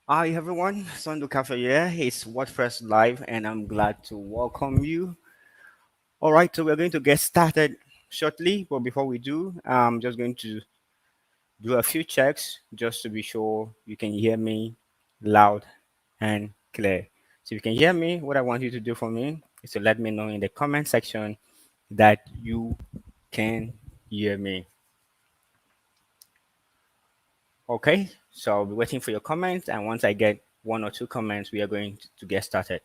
Hi everyone, Sandu Cafe here. It's Wordpress Live, and I'm glad to welcome you. All right, so we're going to get started shortly, but before we do, I'm just going to do a few checks just to be sure you can hear me loud and clear. So if you can hear me, what I want you to do for me is to let me know in the comment section that you can hear me. Okay, so I'll be waiting for your comments, and once I get one or two comments, we are going to get started.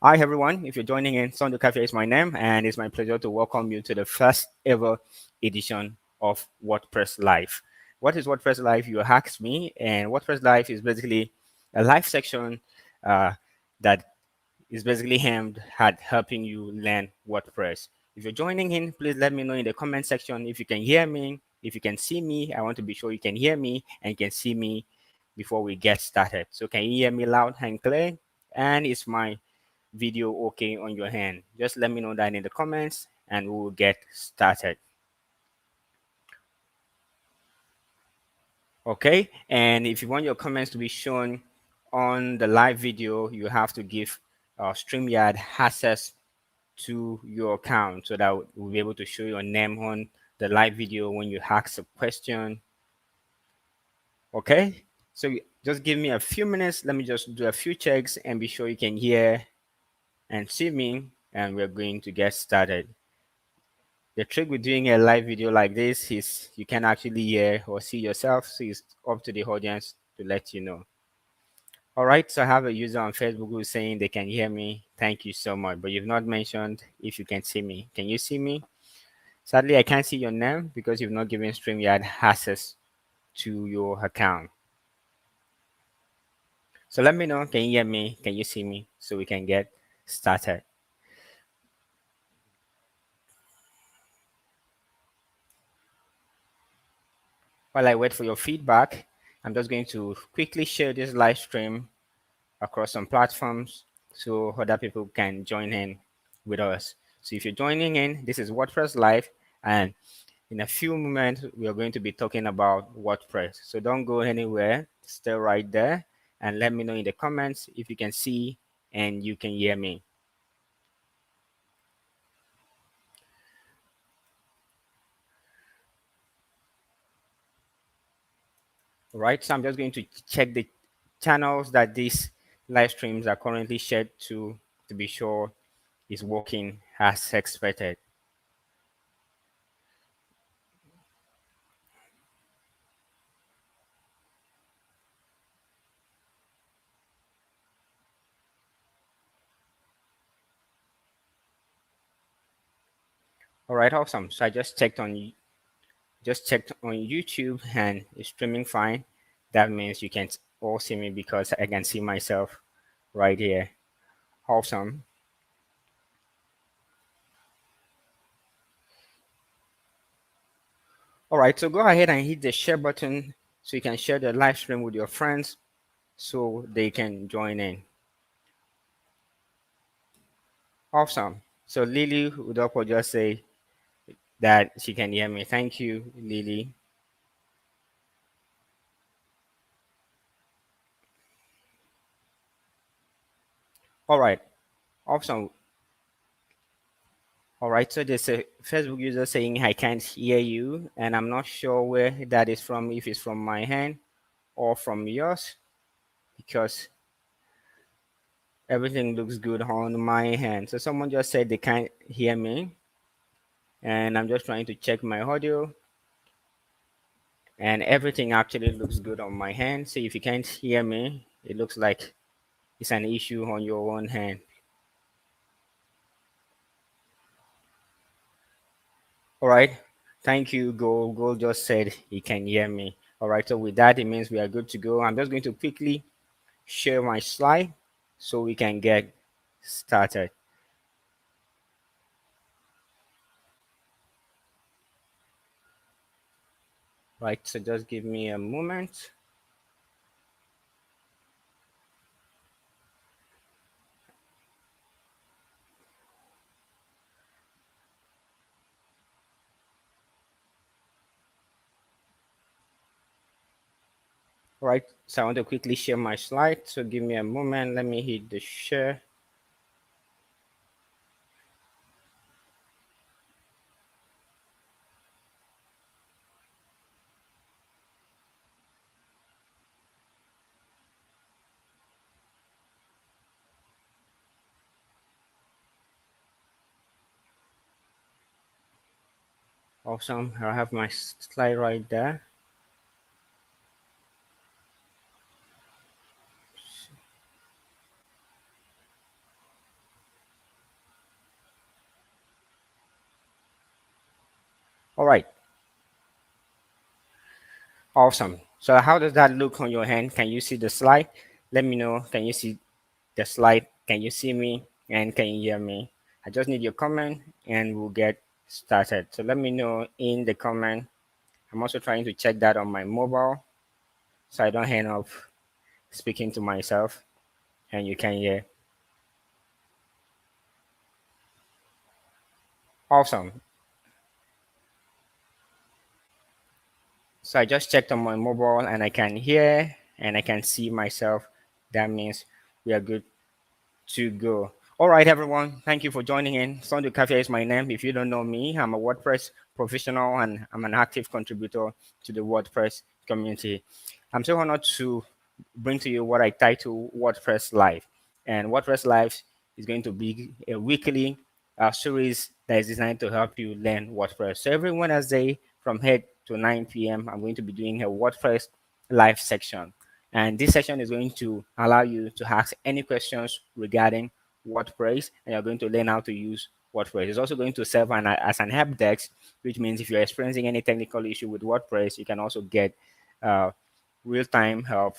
Hi, everyone. If you're joining in, Sondo Cafe is my name, and it's my pleasure to welcome you to the first ever edition of WordPress Live. What is WordPress Live? You asked me, and WordPress Live is basically a live section uh, that is basically aimed at helping you learn WordPress. If you're joining in, please let me know in the comment section if you can hear me, if you can see me. I want to be sure you can hear me and you can see me before we get started. So can you hear me loud and clear? And it's my video okay on your hand? Just let me know that in the comments and we will get started. Okay, and if you want your comments to be shown on the live video, you have to give StreamYard access to your account so that we'll be able to show your name on the live video when you ask a question. Okay, so just give me a few minutes. Let me just do a few checks and be sure you can hear and see me, and we're going to get started. The trick with doing a live video like this is you can actually hear or see yourself, so it's up to the audience to let you know. All right, so I have a user on Facebook who's saying they can hear me. Thank you so much, but you've not mentioned if you can see me. Can you see me? Sadly, I can't see your name because you've not given StreamYard access to your account. So let me know, can you hear me? Can you see me? So we can get started. While I wait for your feedback, I'm just going to quickly share this live stream across some platforms so other people can join in with us. So if you're joining in, this is WordPress Live, and in a few moments, we are going to be talking about WordPress. So don't go anywhere, stay right there, and let me know in the comments if you can see and you can hear me. All right, so I'm just going to check the channels that these live streams are currently shared to be sure it's working as expected. All right, awesome. So I just checked on YouTube and it's streaming fine. That means you can all see me because I can see myself right here. Awesome. All right, so go ahead and hit the share button so you can share the live stream with your friends so they can join in. Awesome. So Lily Udopo just say that she can hear me. Thank you, Lily. All right, awesome. All right, so there's a Facebook user saying I can't hear you, and I'm not sure where that is from, if it's from my hand or from yours, because everything looks good on my hand. So someone just said they can't hear me, and I'm just trying to check my audio, and everything actually looks good on my hand. So if you can't hear me, it looks like it's an issue on your own hand. All right, thank you, Gold. Gold just said he can hear me. All right, so with that, it means we are good to go. I'm just going to quickly share my slide so we can get started. Right, so just give me a moment. All right, so I want to quickly share my slide. So give me a moment. Let me hit the share. Awesome. I have my slide right there. All right. Awesome. So how does that look on your hand? Can you see the slide? Let me know. Can you see the slide? Can you see me? And can you hear me? I just need your comment and we'll get started. So let me know in the comment. I'm also trying to check that on my mobile so I don't end up speaking to myself and you can hear. Awesome. So I just checked on my mobile and I can hear and I can see myself. That means we are good to go. All right, everyone. Thank you for joining in. Sunday Cafe is my name. If you don't know me, I'm a WordPress professional and I'm an active contributor to the WordPress community. I'm so honored to bring to you what I title WordPress Live. And WordPress Live is going to be a weekly series that is designed to help you learn WordPress. So every Wednesday from 8 to 9 p.m., I'm going to be doing a WordPress Live section. And this section is going to allow you to ask any questions regarding WordPress, and you're going to learn how to use WordPress. It's also going to serve as an help desk, which means if you're experiencing any technical issue with WordPress, you can also get uh, real-time help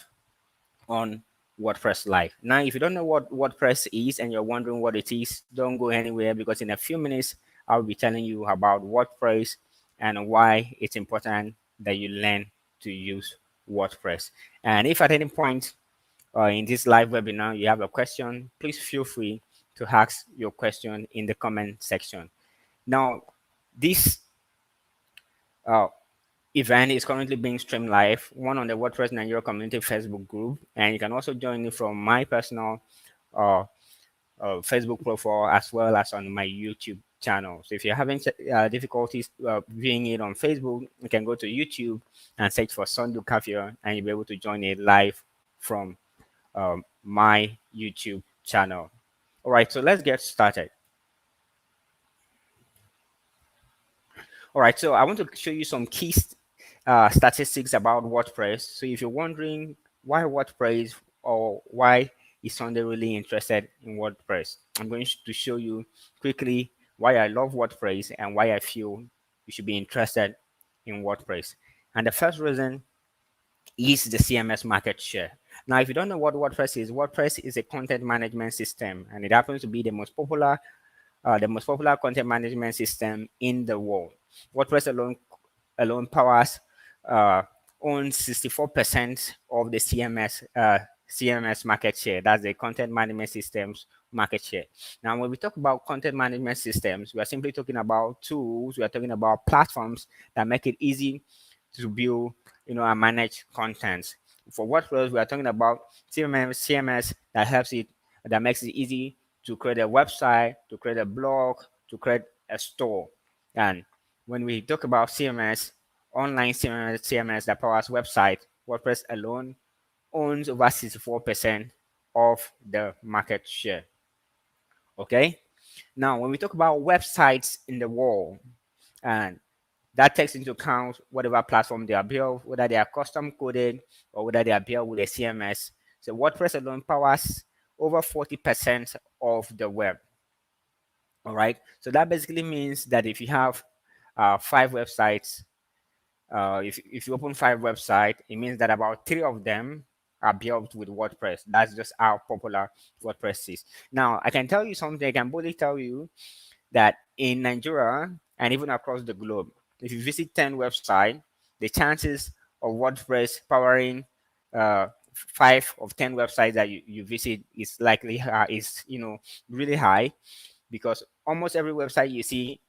on WordPress Live. Now, if you don't know what WordPress is and you're wondering what it is, don't go anywhere because in a few minutes, I'll be telling you about WordPress and why it's important that you learn to use WordPress. And if at any point in this live webinar you have a question, please feel free to ask your question in the comment section. Now, this uh, event is currently being streamed live, one on the WordPress Nigeria community Facebook group, and you can also join it from my personal uh, Facebook profile as well as on my YouTube channel. So if you're having difficulties viewing it on Facebook, you can go to YouTube and search for Sundu Cafe, and you'll be able to join it live from my YouTube channel. All right, so let's get started. All right, so I want to show you some key statistics about WordPress. So if you're wondering why WordPress or why is Sunday really interested in WordPress, I'm going to show you quickly why I love WordPress and why I feel you should be interested in WordPress. And the first reason is the CMS market share. Now, if you don't know what WordPress is a content management system, and it happens to be the most popular content management system in the world. WordPress alone powers uh, owns 64% of the CMS market share. That's the content management systems market share. Now, when we talk about content management systems, we are simply talking about tools. We are talking about platforms that make it easy to build, and manage content. For WordPress, we are talking about CMS that makes it easy to create a website, to create a blog, to create a store. And when we talk about CMS, online CMS that powers website, WordPress alone owns over 64% of the market share. Okay. Now, when we talk about websites in the world, and that takes into account whatever platform they are built, whether they are custom coded or whether they are built with a CMS. So WordPress alone powers over 40% of the web. All right. So that basically means that if you have five websites, if you open five websites, it means that about three of them are built with WordPress. That's just how popular WordPress is. Now, I can tell you something. I can boldly tell you that in Nigeria and even across the globe, if you visit 10 websites, the chances of WordPress powering five of 10 websites that you visit is likely really high, because almost every website you see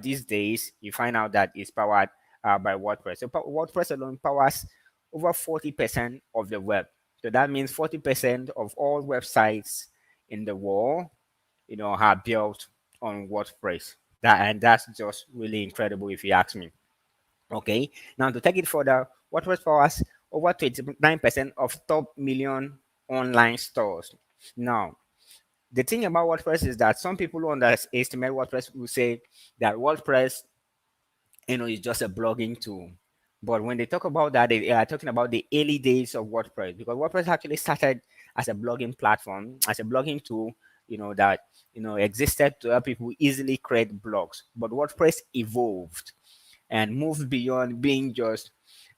these days, you find out that it's powered by WordPress. So WordPress alone powers over 40% of the web. So that means 40% of all websites in the world, are built on WordPress. That's just really incredible if you ask me. Okay, now to take it further, WordPress powers over 29% of top million online stores. Now, the thing about WordPress is that some people who underestimate WordPress will say that WordPress, is just a blogging tool. But when they talk about that, they are talking about the early days of WordPress, because WordPress actually started as a blogging platform, as a blogging tool, that existed to help people easily create blogs. But WordPress evolved and moved beyond being just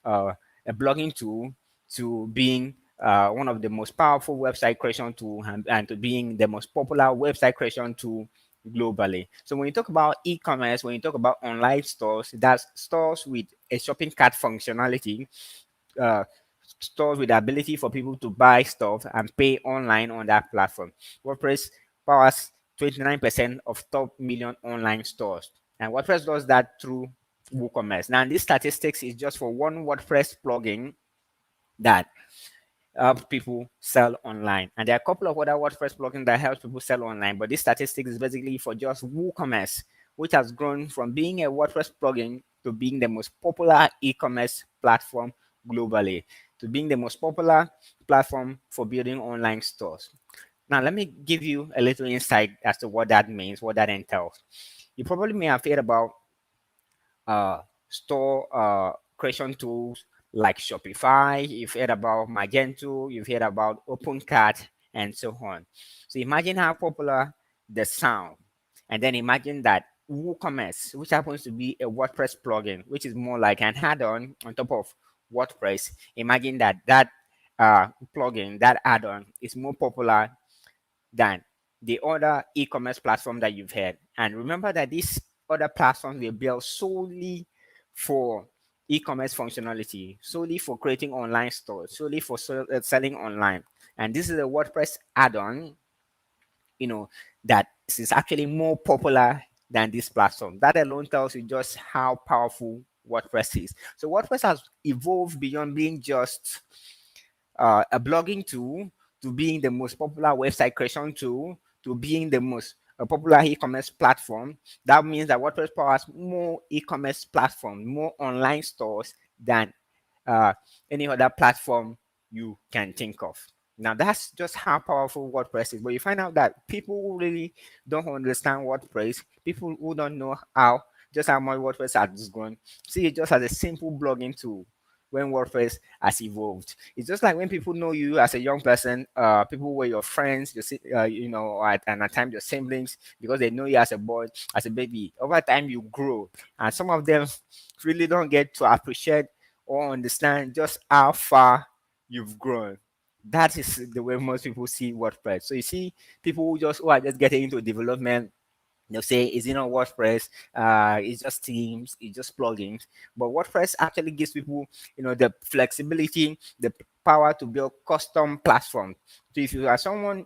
a blogging tool to being one of the most powerful website creation tool, and to being the most popular website creation tool globally. So when you talk about e-commerce, when you talk about online stores, that's stores with a shopping cart functionality, uh, stores with the ability for people to buy stuff and pay online on that platform. WordPress powers 29% of top million online stores. And WordPress does that through WooCommerce. Now, this statistics is just for one WordPress plugin that help people sell online. And there are a couple of other WordPress plugins that help people sell online, but this statistics is basically for just WooCommerce, which has grown from being a WordPress plugin to being the most popular e-commerce platform globally, to being the most popular platform for building online stores. Now, let me give you a little insight as to what that means, what that entails. You probably may have heard about store creation tools like Shopify, you've heard about Magento, you've heard about OpenCart, and so on. So imagine how popular the sound. And then imagine that WooCommerce, which happens to be a WordPress plugin, which is more like an add-on on top of WordPress. Imagine that plugin, that add-on, is more popular than the other e-commerce platform that you've had. And remember that these other platforms were built solely for e-commerce functionality, solely for creating online stores, solely for selling online. And this is a WordPress add-on, that is actually more popular than this platform. That alone tells you just how powerful WordPress is. So WordPress has evolved beyond being just a blogging tool to being the most popular website creation tool to being the most popular e-commerce platform. That means that WordPress powers more e-commerce platform, more online stores than uh, any other platform you can think of. Now that's just how powerful WordPress is. But you find out that people who really don't understand WordPress, people who don't know how much WordPress has grown, see it just as a simple blogging tool when WordPress has evolved. It's just like when people know you as a young person, people were your friends, at times your siblings, because they know you as a boy, as a baby. Over time, you grow, and some of them really don't get to appreciate or understand just how far you've grown. That is the way most people see WordPress. So you see people who are just getting into development, they'll say, is it not WordPress? It's just themes, it's just plugins. But WordPress actually gives people, the flexibility, the power to build custom platforms. So if you are someone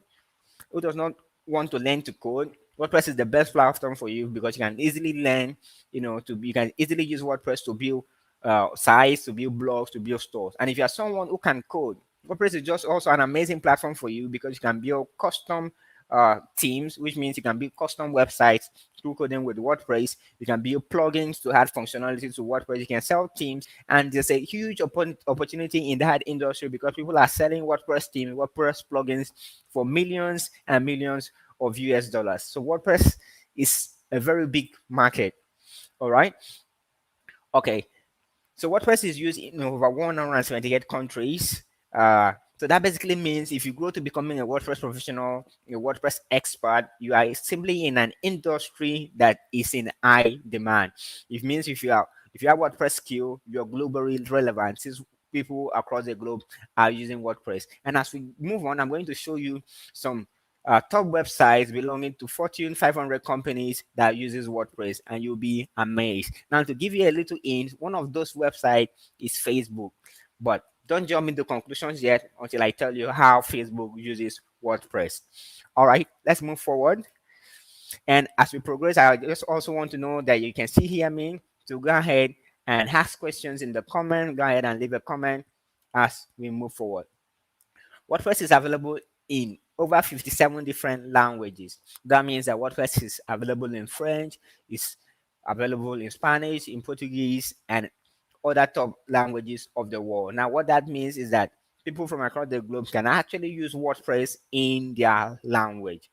who does not want to learn to code, WordPress is the best platform for you, because you can easily learn, you can easily use WordPress to build sites, to build blogs, to build stores. And if you are someone who can code, WordPress is just also an amazing platform for you, because you can build custom themes, which means you can build custom websites through coding with WordPress. You can build plugins to add functionality to WordPress. You can sell themes, and there's a huge opportunity in that industry, because people are selling WordPress themes, WordPress plugins for millions and millions of US dollars. So WordPress is a very big market. All right. Okay. So WordPress is used in over 178 countries. So that basically means if you grow to becoming a WordPress professional, a WordPress expert, you are simply in an industry that is in high demand. It means if you have WordPress skill, you're globally relevant, since people across the globe are using WordPress. And as we move on, I'm going to show you some top websites belonging to Fortune 500 companies that uses WordPress, and you'll be amazed. Now, to give you a little hint, one of those websites is Facebook, but don't jump into conclusions yet until I tell you how Facebook uses WordPress. All right, let's move forward. And as we progress, I just also want to know that you can see hear me. So go ahead and ask questions in the comment. Go ahead and leave a comment as we move forward. WordPress is available in over 57 different languages. That means that WordPress is available in French, is available in Spanish, in Portuguese, and other top languages of the world. Now, what that means is that people from across the globe can actually use WordPress in their language.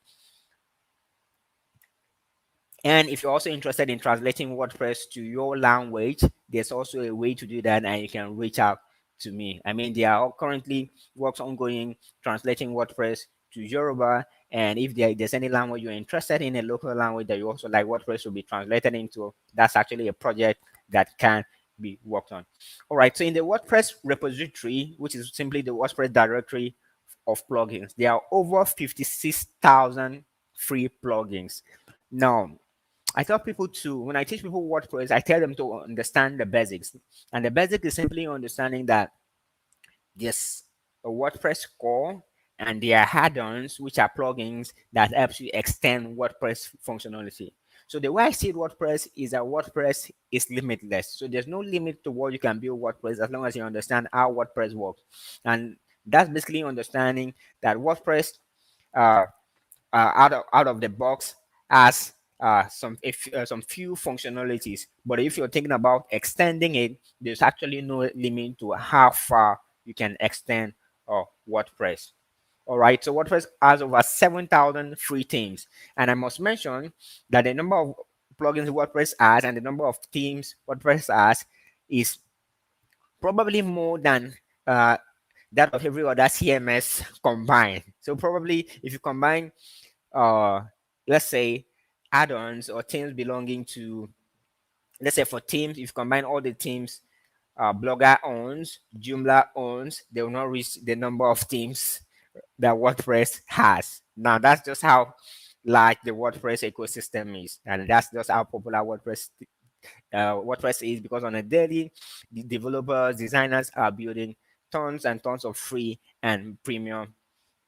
And if you're also interested in translating WordPress to your language, there's also a way to do that, and you can reach out to me. I mean, there are currently works ongoing translating WordPress to Yoruba, and if there's any language you're interested in, a local language that you also like WordPress to be translated into, that's actually a project that can be worked on. All right, so in the WordPress repository, which is simply the WordPress directory of plugins, there are over 56,000 free plugins. Now, I tell people to, when I teach people WordPress, I tell them to understand the basics. And the basic is simply understanding that there's a WordPress core and there are add-ons, which are plugins that helps you extend WordPress functionality. So the way I see WordPress is that WordPress is limitless. So there's no limit to what you can build WordPress as long as you understand how WordPress works. And that's basically understanding that WordPress uh, out of the box has some few functionalities. But if you're thinking about extending it, there's actually no limit to how far you can extend WordPress. All right, so WordPress has over 7,000 free themes, and I must mention that the number of plugins WordPress has and the number of themes WordPress has is probably more than uh, that of every other CMS combined. So probably if you combine uh let's say add-ons or themes belonging to, let's say for teams, if you combine all the teams Blogger owns, Joomla owns, they will not reach the number of teams that WordPress has. Now that's just how large the WordPress ecosystem is, and that's just how popular WordPress is, because on a daily, the developers, designers are building tons and tons of free and premium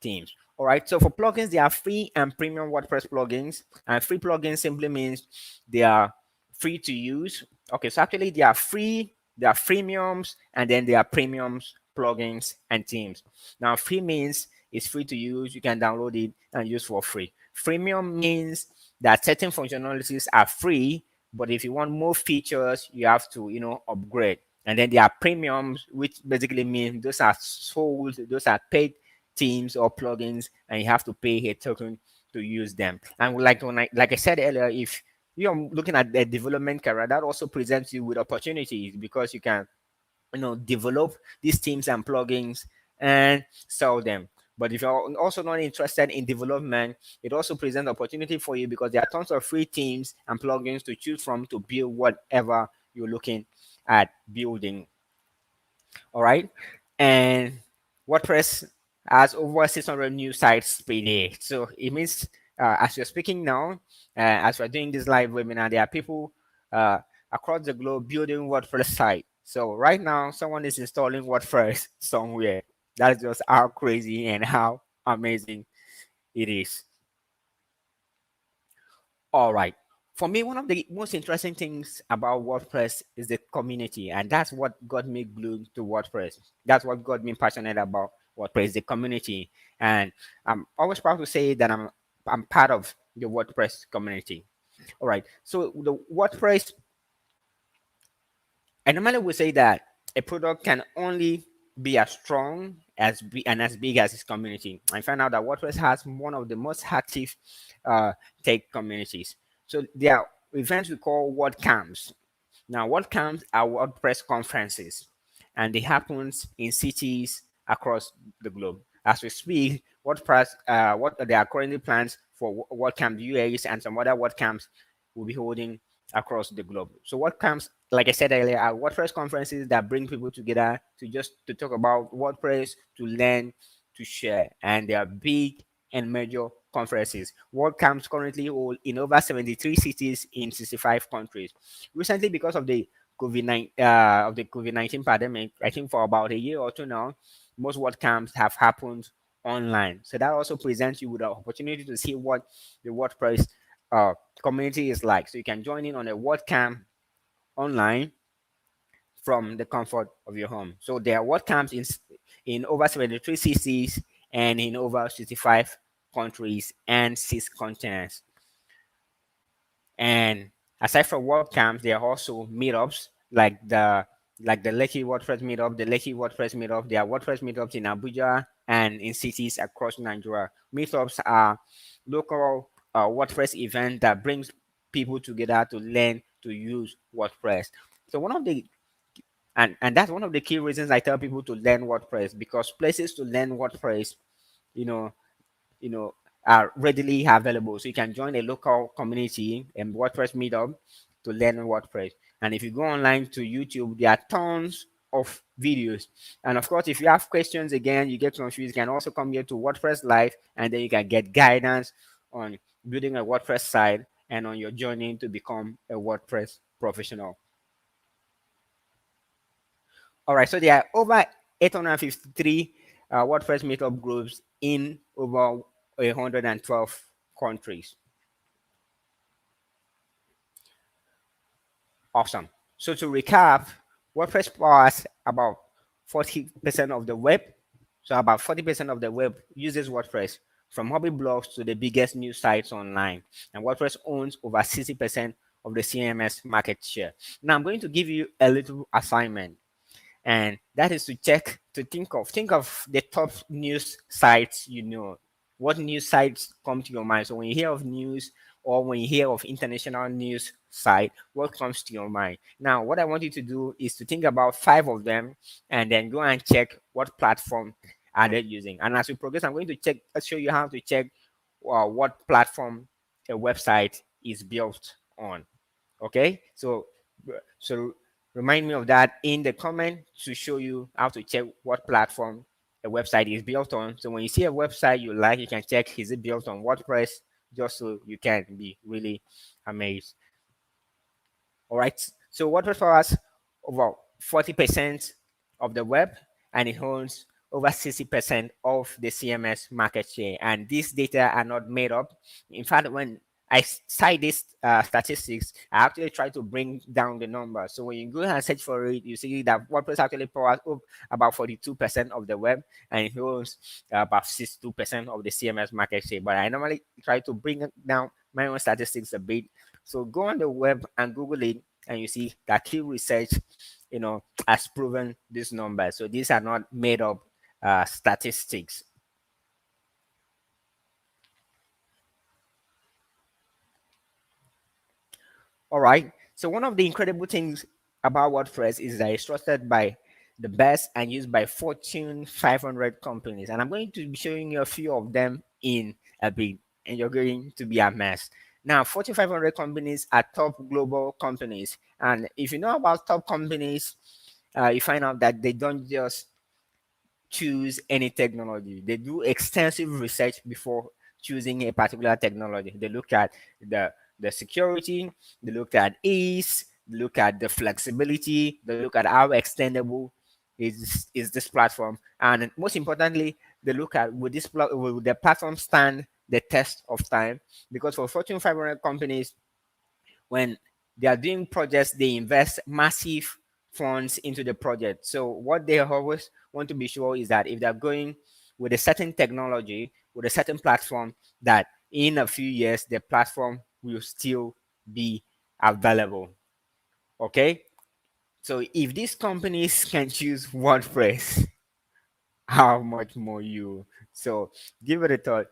themes. All right, so for plugins, there are free and premium WordPress plugins, and free plugins simply means they are free to use. Okay, so actually they are free, there are freemiums, and then there are premiums, plugins, and themes. Now, free means it's free to use, you can download it and use for free. Freemium means that certain functionalities are free, but if you want more features, you have to, upgrade. And then there are premiums, which basically means those are sold, those are paid themes or plugins, and you have to pay a token to use them. And like I said earlier, if you're looking at the development career, that also presents you with opportunities, because you can develop these themes and plugins and sell them. But if you're also not interested in development, it also presents opportunity for you, because there are tons of free themes and plugins to choose from to build whatever you're looking at building. All right, and WordPress has over 600 new sites per day. So it means as you're speaking now, as we're doing this live webinar, there are people uh, across the globe building WordPress site. So right now, someone is installing WordPress somewhere. That's just how crazy and how amazing it is. All right. For me, one of the most interesting things about WordPress is the community, and that's what got me glued to WordPress. That's what got me passionate about WordPress, the community. And I'm always proud to say that I'm part of the WordPress community. All right. So the WordPress, I normally would say that a product can only be as strong and as big as its community. I found out that WordPress has one of the most active tech communities. So there are events we call WordCamps. Now, WordCamps are WordPress conferences, and they happen in cities across the globe. As we speak, what there are currently plans for WordCamp US and some other WordCamps will be holding across the globe. So WordCamps, like I said earlier, are WordPress conferences that bring people together to talk about WordPress, to learn, to share, and they are big and major conferences. WordCamps currently hold in over 73 cities in 65 countries. Recently, because of the COVID-19 pandemic, I think for about a year or two now, most WordCamps have happened online. So that also presents you with an opportunity to see what the WordPress uh, community is like. So you can join in on a WordCamp online from the comfort of your home. So there are WordCamps in over 73 cities and in over 65 countries and 6 continents. And aside from WordCamps, there are also meetups like the Lekki WordPress meetup, the Lekki WordPress meetup. There are WordPress meetups in Abuja and in cities across Nigeria. Meetups are local WordPress events that brings people together to learn to use WordPress. So one of the and that's one of the key reasons I tell people to learn WordPress, because places to learn WordPress, you know, you know, are readily available. So you can join a local community and WordPress meetup to learn WordPress. And if you go online to YouTube, there are tons of videos. And of course, if you have questions again, you get confused, you can also come here to WordPress Live, and then you can get guidance on building a WordPress site and on your journey to become a WordPress professional. All right, so there are over 853 WordPress meetup groups in over 112 countries. Awesome. So to recap, WordPress powers about 40% of the web. So about 40% of the web uses WordPress, from hobby blogs to the biggest news sites online. And WordPress owns over 60% of the CMS market share. Now I'm going to give you a little assignment, and that is to check to think of the top news sites. What news sites come to your mind? So when you hear of news, or when you hear of international news site, what comes to your mind? Now what I want you to do is to think about 5 of them, and then go and check what platform are they using. And as we progress, I'm going to show you how to check what platform a website is built on. Okay, so remind me of that in the comment to show you how to check what platform a website is built on. So when you see a website you like, you can check, is it built on WordPress, just so you can be really amazed. All right, so WordPress powers over 40% of the web, and it owns over 60% of the CMS market share. And these data are not made up. In fact, when I cite these statistics, I actually try to bring down the number. So when you go and search for it, you see that WordPress actually powers up about 42% of the web, and it owns about 62% of the CMS market share. But I normally try to bring down my own statistics a bit. So go on the web and Google it, and you see that key research, has proven this number. So these are not made up statistics. All right. So one of the incredible things about WordPress is that it's trusted by the best and used by Fortune 500 companies. And I'm going to be showing you a few of them in a bit, and you're going to be amazed. Now, Fortune 500 companies are top global companies. And if you know about top companies, you find out that they don't just choose any technology. They do extensive research before choosing a particular technology. They look at the security, they look at ease, they look at the flexibility, they look at how extendable is this platform, and most importantly, they look at will the platform stand the test of time? Because for Fortune 500 companies, when they are doing projects, they invest massive funds into the project. So what they always want to be sure is that if they're going with a certain technology, with a certain platform, that in a few years the platform will still be available. Okay. So if these companies can choose WordPress, how much more you? So give it a thought.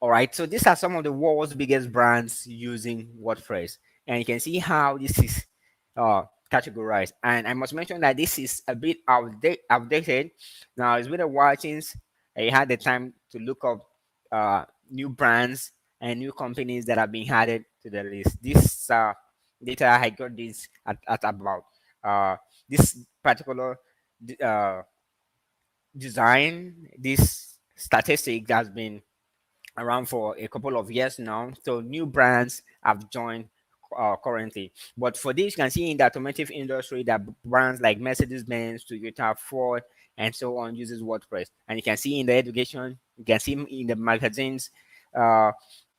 All right, so these are some of the world's biggest brands using WordPress, and you can see how this is categorized. And I must mention that this is a bit outdated. Now it's been a while since I had the time to look up new brands and new companies that have been added to the list. This data I got this at about this particular uh, design. This statistic has been around for a couple of years now. So new brands have joined currently. But for this, you can see in the automotive industry that brands like Mercedes-Benz, Toyota, Ford, and so on uses WordPress. And you can see in the education, you can see in the magazines uh,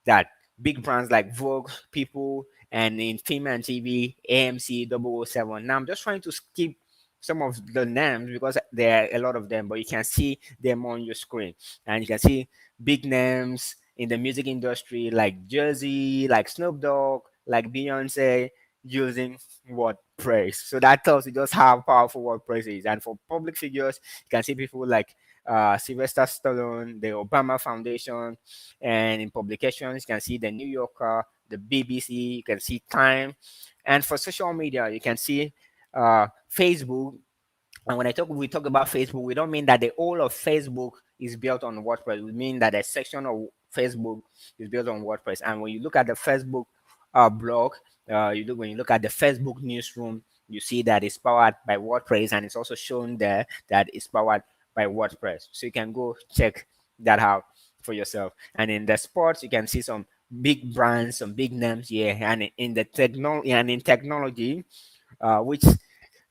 that big brands like Vogue, People, and in film and TV, AMC, 007. Now I'm just trying to skip some of the names because there are a lot of them, but you can see them on your screen, and you can see big names in the music industry like Jersey, like Snoop Dogg, like Beyonce using WordPress. So that tells you just how powerful WordPress is. And for public figures, you can see people like Sylvester Stallone, the Obama Foundation, and in publications, you can see the New Yorker, the BBC, you can see Time. And for social media, you can see Facebook. And when we talk about Facebook, we don't mean that the whole of Facebook is built on WordPress. We mean that a section of Facebook is built on WordPress. And when you look at the Facebook blog, when you look at the Facebook newsroom, you see that it's powered by WordPress, and it's also shown there that it's powered by WordPress. So you can go check that out for yourself. And in the sports, you can see some big brands, some big names here, and in the technology and in technology, which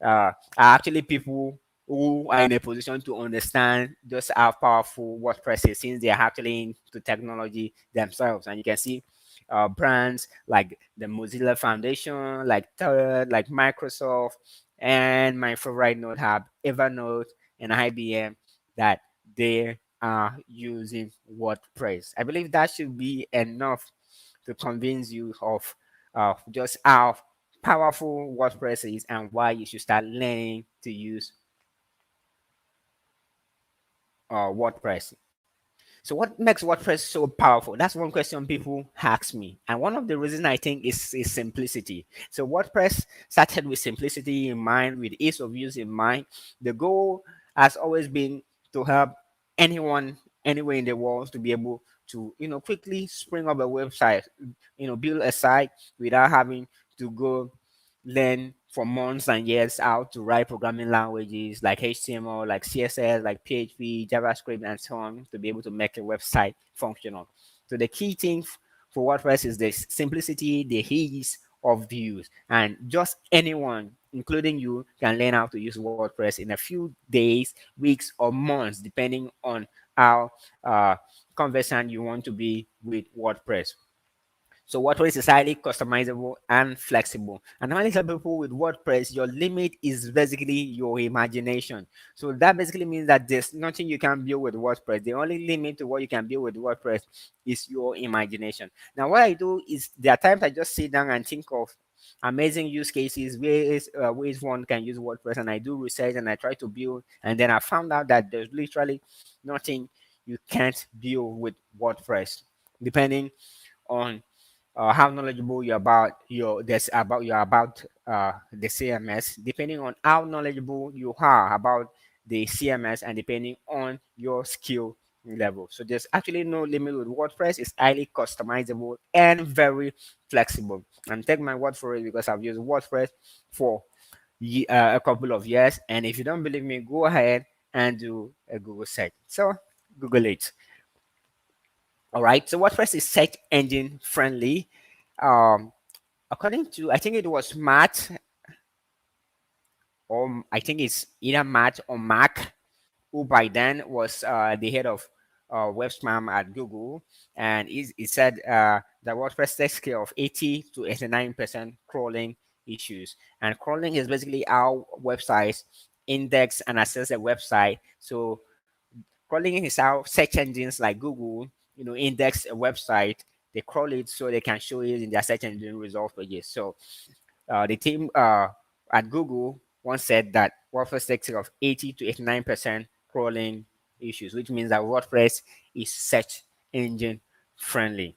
are actually people who are in a position to understand just how powerful WordPress is, since they are actually into technology themselves. And you can see brands like the Mozilla Foundation, like Third, like Microsoft, and my favorite note app, Evernote, and IBM, that they are using WordPress. I believe that should be enough to convince you of just how powerful WordPress is and why you should start learning to use WordPress. So what makes WordPress so powerful? That's one question people ask me. And one of the reasons I think is simplicity. So WordPress started with simplicity in mind, with ease of use in mind. The goal has always been to help anyone anywhere in the world to be able to, quickly spring up a website, build a site without having to go learn for months and years how to write programming languages like HTML, like CSS, like PHP, JavaScript, and so on to be able to make a website functional. So the key thing for WordPress is the simplicity, the ease of use, and just anyone, including you, can learn how to use WordPress in a few days, weeks, or months, depending on how conversant you want to be with WordPress. So WordPress is highly customizable and flexible. And when I tell people with WordPress, your limit is basically your imagination. So that basically means that there's nothing you can build with WordPress. The only limit to what you can build with WordPress is your imagination. Now, what I do is there are times I just sit down and think of amazing use cases, ways one can use WordPress, and I do research and I try to build, and then I found out that there's literally nothing you can't build with WordPress, depending on how knowledgeable you're about the CMS, depending on how knowledgeable you are about the CMS, and depending on your skill level. So there's actually no limit with WordPress. It's highly customizable and very flexible. And take my word for it, because I've used WordPress for a couple of years. And if you don't believe me, go ahead and do a Google search. So Google it. All right. So WordPress is search engine friendly. Um, According to, I think it was Matt, or I think it's either Matt or Mac, who by then was the head of web spam at Google, and he said that WordPress takes care of 80 to 89% crawling issues. And crawling is basically how websites index and access a website. So crawling is how search engines like Google, index a website. They crawl it so they can show it in their search engine result pages. So the team at Google once said that WordPress takes care of 80 to 89% crawling issues, which means that WordPress is search engine friendly.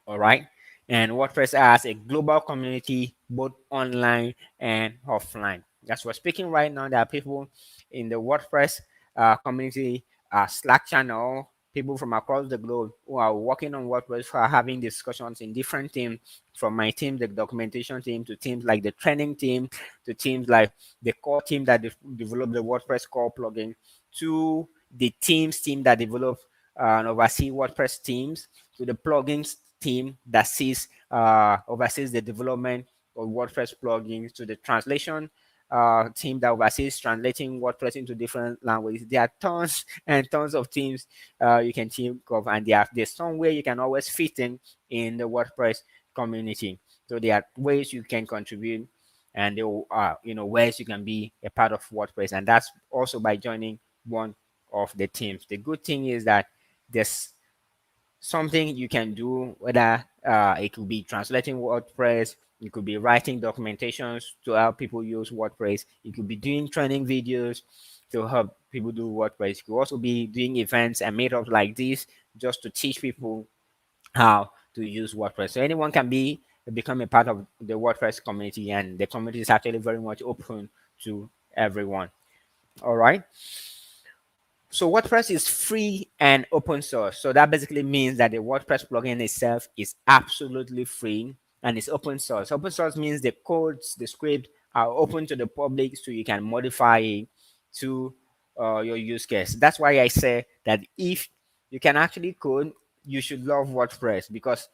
All right. And WordPress has a global community, both online and offline. As we're speaking right now, there are people in the WordPress community Slack channel, people from across the globe who are working on WordPress, who are having discussions in different teams, from my team, the documentation team, to teams like the training team, to teams like the core team that develop the WordPress core plugin, to the team that develop and oversee WordPress teams, to the plugins team that oversees the development of WordPress plugins, to the translation team that oversees translating WordPress into different languages. There are tons and tons of teams you can think of, and there's somewhere you can always fit in the WordPress community. So there are ways you can contribute and there are ways you can be a part of WordPress, and that's also by joining one of the teams. The good thing is that there's something you can do, whether it could be translating WordPress, you could be writing documentations to help people use WordPress, you could be doing training videos to help people do WordPress, you could also be doing events and meetups like this just to teach people how to use WordPress. So anyone can become a part of the WordPress community, and the community is actually very much open to everyone. All right. So WordPress is free and open source. So that basically means that the WordPress plugin itself is absolutely free and it's open source. Open source means the codes, the script are open to the public, so you can modify it to your use case. That's why I say that if you can actually code, you should love WordPress, because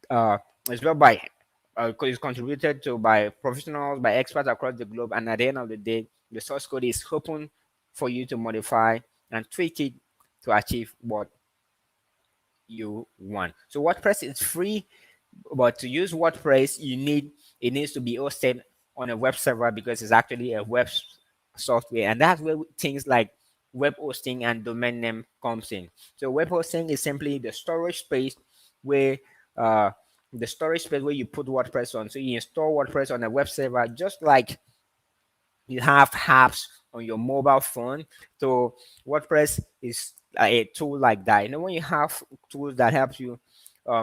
uh, it's built by it's contributed to by professionals, by experts across the globe, and at the end of the day, the source code is open for you to modify and tweak it to achieve what you want. So WordPress is free, but to use WordPress, it needs to be hosted on a web server, because it's actually a web software, and that's where things like web hosting and domain name comes in. So web hosting is simply where uh, the storage space where you put WordPress on. So you install WordPress on a web server, just like you have apps on your mobile phone. So WordPress is a tool like that. When you have tools that help you,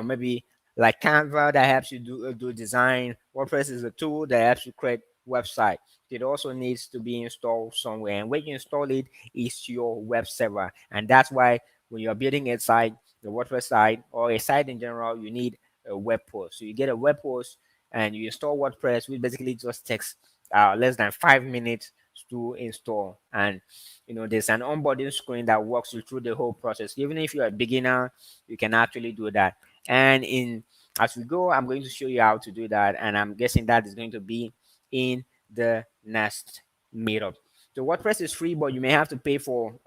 maybe like Canva that helps you do design, WordPress is a tool that helps you create website. It also needs to be installed somewhere, and where you install it is your web server. And that's why when you're building a site, the WordPress site or a site in general, you need a web host. So you get a web host and you install WordPress, which basically just takes less than 5 minutes to install. And there's an onboarding screen that walks you through the whole process. Even if you're a beginner, you can actually do that. And in as we go, I'm going to show you how to do that, and I'm guessing that is going to be in the next meetup. So WordPress is free, but you may have to pay for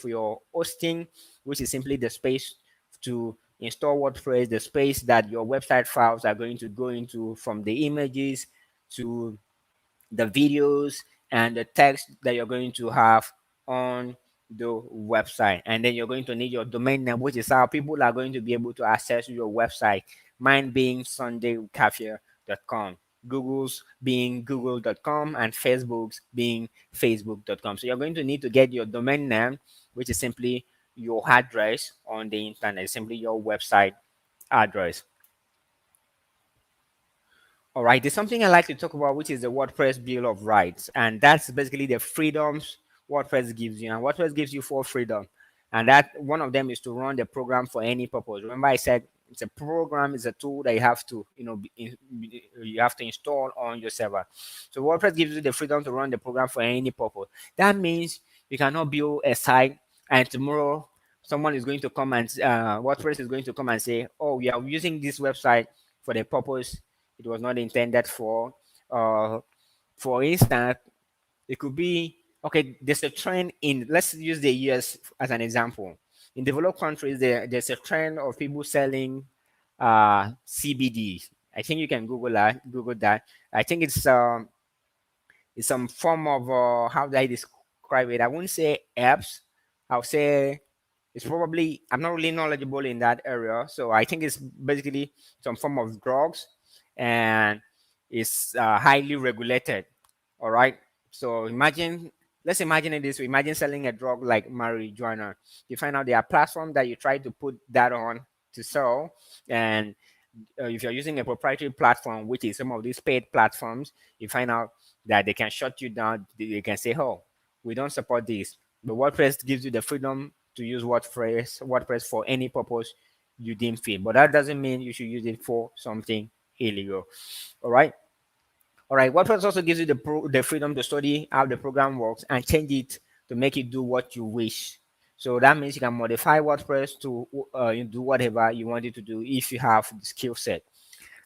your hosting, which is simply the space to install WordPress, the space that your website files are going to go into, from the images to the videos and the text that you're going to have on the website. And then you're going to need your domain name, which is how people are going to be able to access your website. Mine being sundaycafe.com, Google's being google.com, and Facebook's being facebook.com. So you're going to need to get your domain name, which is simply your address on the internet, simply your website address. All right, there's something I like to talk about, which is the WordPress Bill of Rights. And that's basically the freedoms WordPress gives you. And WordPress gives you 4 freedoms. And that one of them is to run the program for any purpose. Remember, I said it's a program, it's a tool that you have to, you have to install on your server. So WordPress gives you the freedom to run the program for any purpose. That means you cannot build a site and tomorrow someone is going to come and WordPress is going to come and say, oh, we are using this website for the purpose it was not intended for. For instance, it could be, okay, there's a trend in, let's use the US as an example. In developed countries, there's a trend of people selling CBDs. I think you can Google that. I think it's some form of how do I describe it? I wouldn't say apps. I'll say it's probably, I'm not really knowledgeable in that area, so I think it's basically some form of drugs, and it's highly regulated. All right. So let's imagine it this way. Imagine selling a drug like marijuana. You find out there are platforms that you try to put that on to sell, and if you're using a proprietary platform, which is some of these paid platforms, you find out that they can shut you down. They can say, "Oh, we don't support this." But WordPress gives you the freedom to use WordPress for any purpose you deem fit. But that doesn't mean you should use it for something illegal. All right. All right. WordPress also gives you the freedom to study how the program works and change it to make it do what you wish. So that means you can modify WordPress to do whatever you want it to do if you have the skill set.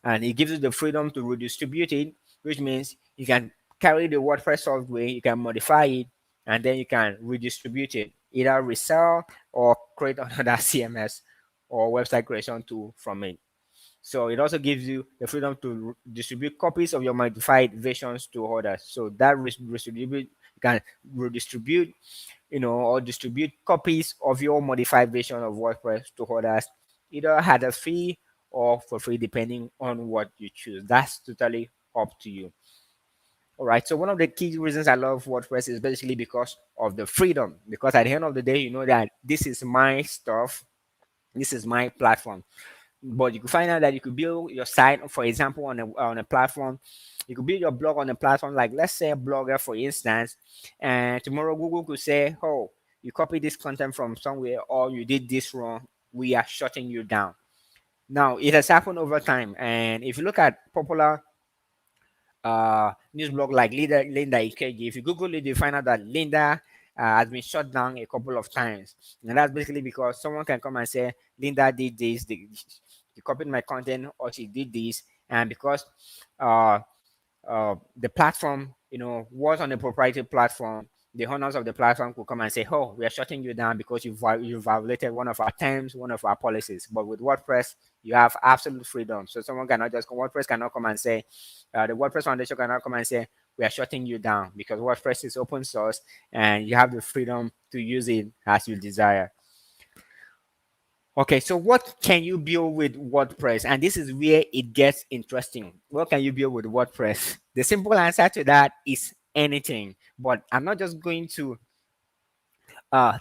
And it gives you the freedom to redistribute it, which means you can carry the WordPress software, you can modify it, and then you can redistribute it, either resell or create another CMS or website creation tool from it. So it also gives you the freedom to distribute copies of your modified versions to others. So that redistribute, you can redistribute, or distribute copies of your modified version of WordPress to others, either at a fee or for free, depending on what you choose. That's totally up to you. All right. So one of the key reasons I love WordPress is basically because of the freedom. Because at the end of the day, you know that this is my stuff, this is my platform. But you could find out that you could build your site, for example, on a platform. You could build your blog on a platform, like let's say a Blogger, for instance, and tomorrow Google could say, "Oh, you copied this content from somewhere, or you did this wrong. We are shutting you down." Now it has happened over time, and if you look at popular news blog like Linda Ikeji, if you Google it, you find out that Linda has been shut down a couple of times. And that's basically because someone can come and say, Linda did this, she copied my content, or she did this. And because uh, the platform, was on a proprietary platform, the owners of the platform could come and say, "Oh, we are shutting you down because you violated one of our terms, one of our policies." But with WordPress, you have absolute freedom. So someone cannot just WordPress cannot come and say, the WordPress Foundation cannot come and say, "We are shutting you down," because WordPress is open source and you have the freedom to use it as you desire. Okay, so what can you build with WordPress? And this is where it gets interesting. What can you build with WordPress? The simple answer to that is anything. But I'm not just going to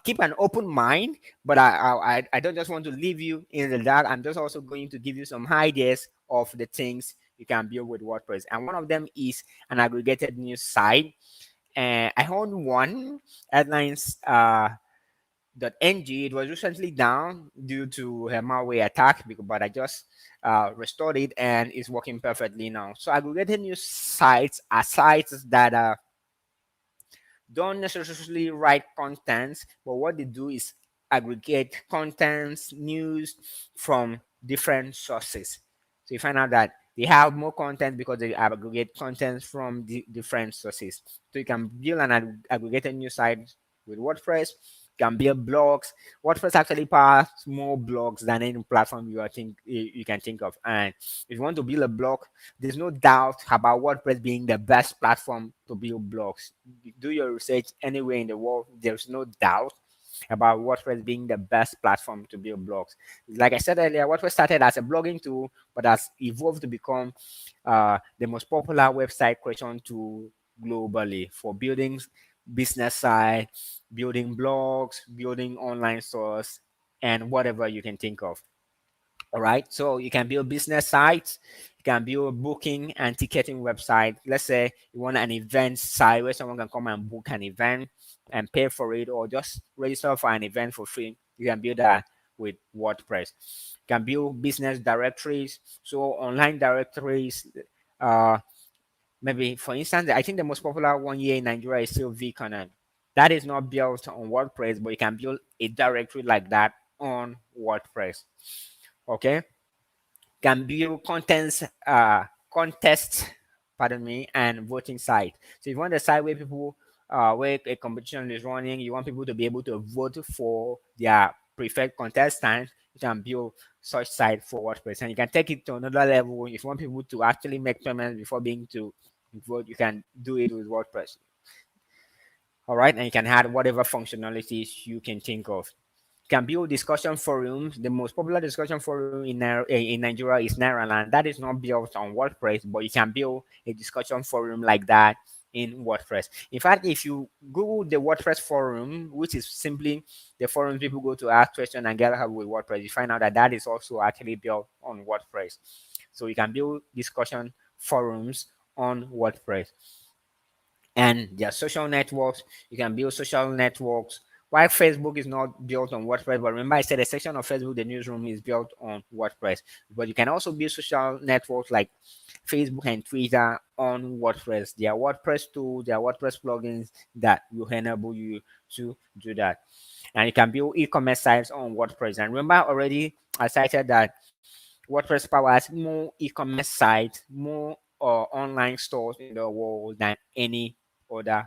keep an open mind, but I don't just want to leave you in the dark. I'm just also going to give you some ideas of the things you can build with WordPress. And one of them is an aggregated news site. And I own one, headlines. .ng. It was recently down due to a malware attack, but I just restored it and it's working perfectly now. So aggregated news sites are sites that don't necessarily write contents, but what they do is aggregate contents, news from different sources. So you find out that they have more content because they aggregate contents from different sources. So you can build an aggregated news site with WordPress. You can build blogs. WordPress actually powers more blogs than any platform you can think of. And if you want to build a blog, there's no doubt about WordPress being the best platform to build blogs. Do your research anywhere in the world. There's no doubt about WordPress being the best platform to build blogs. Like I said earlier, WordPress started as a blogging tool, but has evolved to become the most popular website creation tool globally for building business site, building blogs, building online stores, and whatever you can think of. All right. So you can build business sites. You can build booking and ticketing website. Let's say you want an event site where someone can come and book an event and pay for it, or just register for an event for free. You can build that with WordPress. You can build business directories. So online directories, uh, maybe for instance, I think the most popular one here in Nigeria is still vConnect. That is not built on WordPress, but you can build a directory like that on WordPress. Okay, can build contests, pardon me, and voting site. So if you want a site where people where a competition is running, you want people to be able to vote for their preferred contestants, you can build such site for WordPress. And you can take it to another level. If you want people to actually make payments before being to vote, you can do it with WordPress. All right, and you can add whatever functionalities you can think of. Can build discussion forums. The most popular discussion forum in Nigeria is Nairaland. That is not built on WordPress, but you can build a discussion forum like that in WordPress. In fact, if you Google the WordPress forum, which is simply the forum people go to ask questions and get help with WordPress, you find out that that is also actually built on WordPress. So you can build discussion forums on WordPress. And their social networks, you can build social networks. While Facebook is not built on WordPress, but remember I said a section of Facebook, the newsroom, is built on WordPress. But you can also build social networks like Facebook and Twitter on WordPress. There are WordPress tools, there are WordPress plugins that will enable you to do that. And you can build e-commerce sites on WordPress. And remember already I cited that WordPress powers more e-commerce sites, more online stores in the world than any other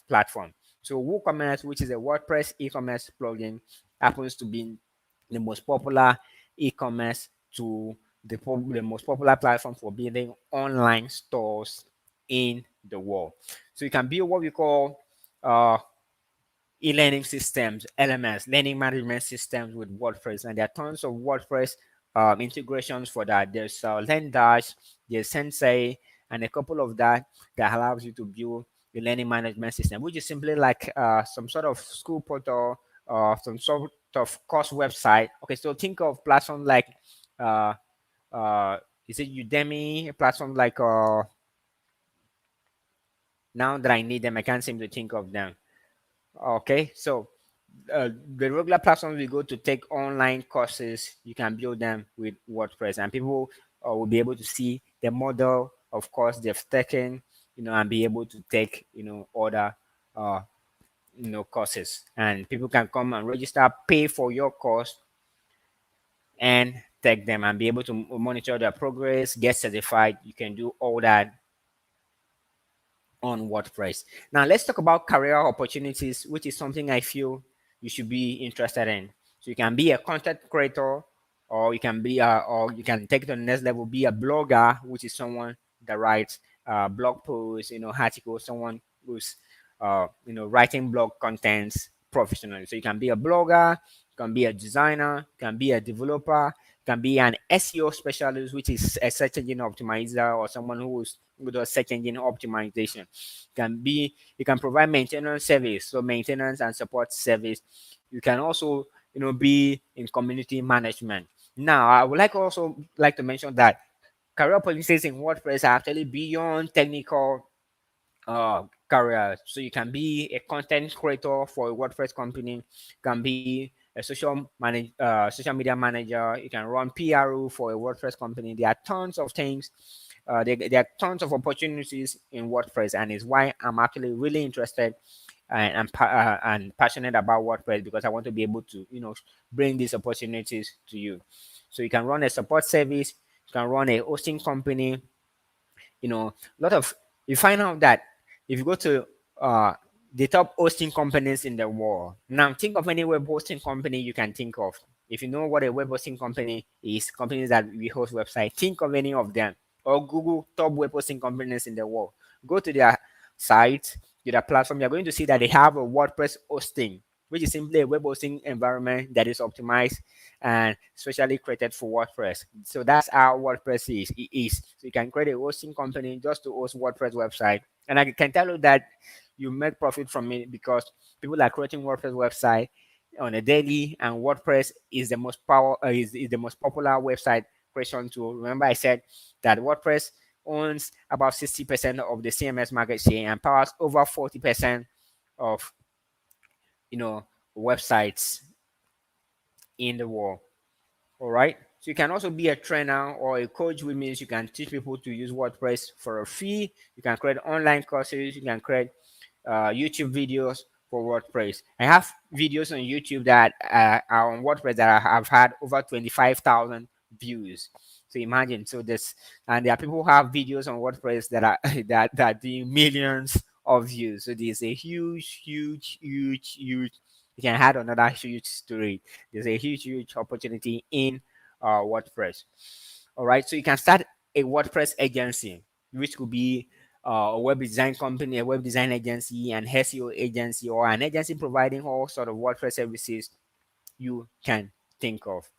platform. So WooCommerce, which is a WordPress e-commerce plugin, happens to be the most popular e-commerce tool the most popular platform for building online stores in the world. So you can build what we call uh, e-learning systems, LMS, learning management systems with WordPress, and there are tons of WordPress integrations for that. There's LearnDash, there's Sensei, and a couple of that allows you to build a learning management system, which is simply like some sort of school portal or some sort of course website. Okay, so think of platforms like uh, uh, is it Udemy, a platform like now that I need them, I can't seem to think of them. Okay, so the regular platforms we go to take online courses, you can build them with WordPress, and people will be able to see the model of course they've taken, and be able to take, other, uh, courses, and people can come and register, pay for your course, and take them and be able to monitor their progress, get certified. You can do all that on WordPress. Now let's talk about career opportunities, which is something I feel you should be interested in. So you can be a content creator, or or you can take it to the next level, be a blogger, which is someone that writes blog posts, articles, someone who's writing blog contents professionally. So you can be a blogger, you can be a designer, you can be a developer, you can be an SEO specialist, which is a search engine optimizer, or someone who does search engine optimization. You can provide maintenance service, so maintenance and support service. You can also, be in community management. Now, I would also like to mention that career policies in WordPress are actually beyond technical career. So you can be a content creator for a WordPress company, you can be a social media manager, you can run PRO for a WordPress company. There are tons of things. There are tons of opportunities in WordPress, and it's why I'm actually really interested and passionate about WordPress, because I want to be able to, bring these opportunities to you. So you can run a support service, you can run a hosting company, a lot of you find out that if you go to uh, the top hosting companies in the world, now think of any web hosting company you can think of. If you know what a web hosting company is, companies that we host websites, think of any of them, or Google top web hosting companies in the world. Go to their site, to their platform, you're going to see that they have a WordPress hosting, which is simply a web hosting environment that is optimized and specially created for WordPress. So that's how WordPress is. It is. So you can create a hosting company just to host WordPress website. And I can tell you that you make profit from it, because people are creating WordPress website on a daily, and WordPress is the most popular website creation tool. Remember, I said that WordPress owns about 60% of the CMS market share and powers over 40% of websites in the world. All right. So you can also be a trainer or a coach, which means you can teach people to use WordPress for a fee. You can create online courses. You can create YouTube videos for WordPress. I have videos on YouTube that are on WordPress that have had over 25,000 views. So imagine, so this, and there are people who have videos on WordPress that are that do millions of views. So there's a huge. You can add another huge story. There's a huge opportunity in WordPress. All right, so you can start a WordPress agency, which could be a web design company, a web design agency, an SEO agency, or an agency providing all sort of WordPress services you can think of.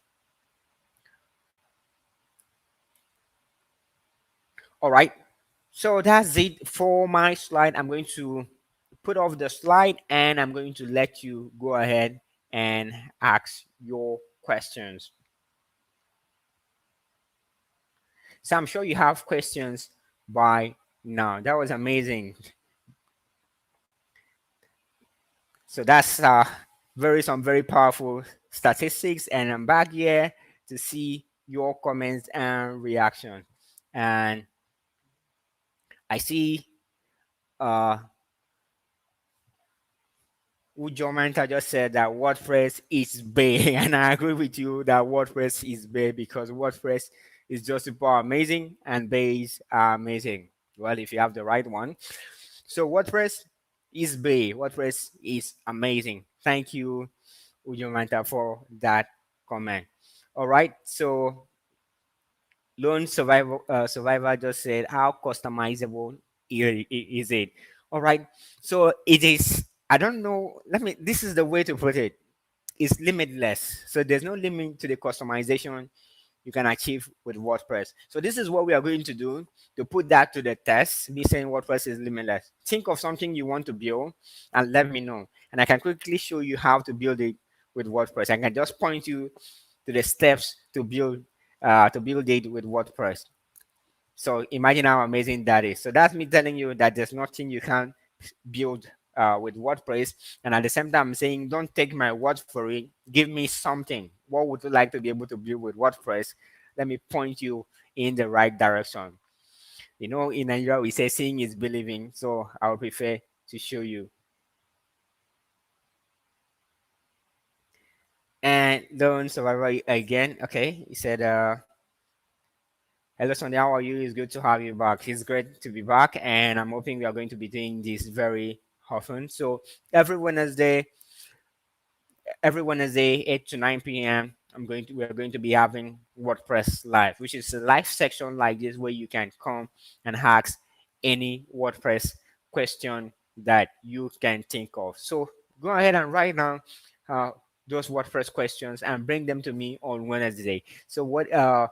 All right, so that's it for my slide. I'm going to put off the slide, and I'm going to let you go ahead and ask your questions. So I'm sure you have questions by now. That was amazing. So that's some very powerful statistics, and I'm back here to see your comments and reaction. And I see uh Ujo Manta just said that WordPress is big, and I agree with you that WordPress is big, because WordPress is just super amazing and bays are amazing. Well, if you have the right one. So WordPress is big. WordPress is amazing. Thank you, Ujo Manta, for that comment. All right. So Lone survivor just said, how customizable is it? All right. So it is, I don't know. This is the way to put it. It's limitless. So there's no limit to the customization you can achieve with WordPress. So this is what we are going to do to put that to the test. Be saying WordPress is limitless. Think of something you want to build and let me know. And I can quickly show you how to build it with WordPress. I can just point you to the steps to build it with WordPress. So imagine how amazing that is. So that's me telling you that there's nothing you can't build with WordPress. And at the same time, I'm saying, don't take my word for it. Give me something. What would you like to be able to build with WordPress? Let me point you in the right direction. You know, in Nigeria, we say seeing is believing. So I would prefer to show you. And Lone Survivor again. Okay, he said, hello, Sunday. How are you? It's good to have you back. It's great to be back, and I'm hoping we are going to be doing this very often. So every Wednesday, every Wednesday, 8 to 9 p.m., we're going to be having WordPress Live, which is a live section like this where you can come and ask any WordPress question that you can think of. So go ahead and write down uh, those WordPress questions and bring them to me on Wednesday. So whether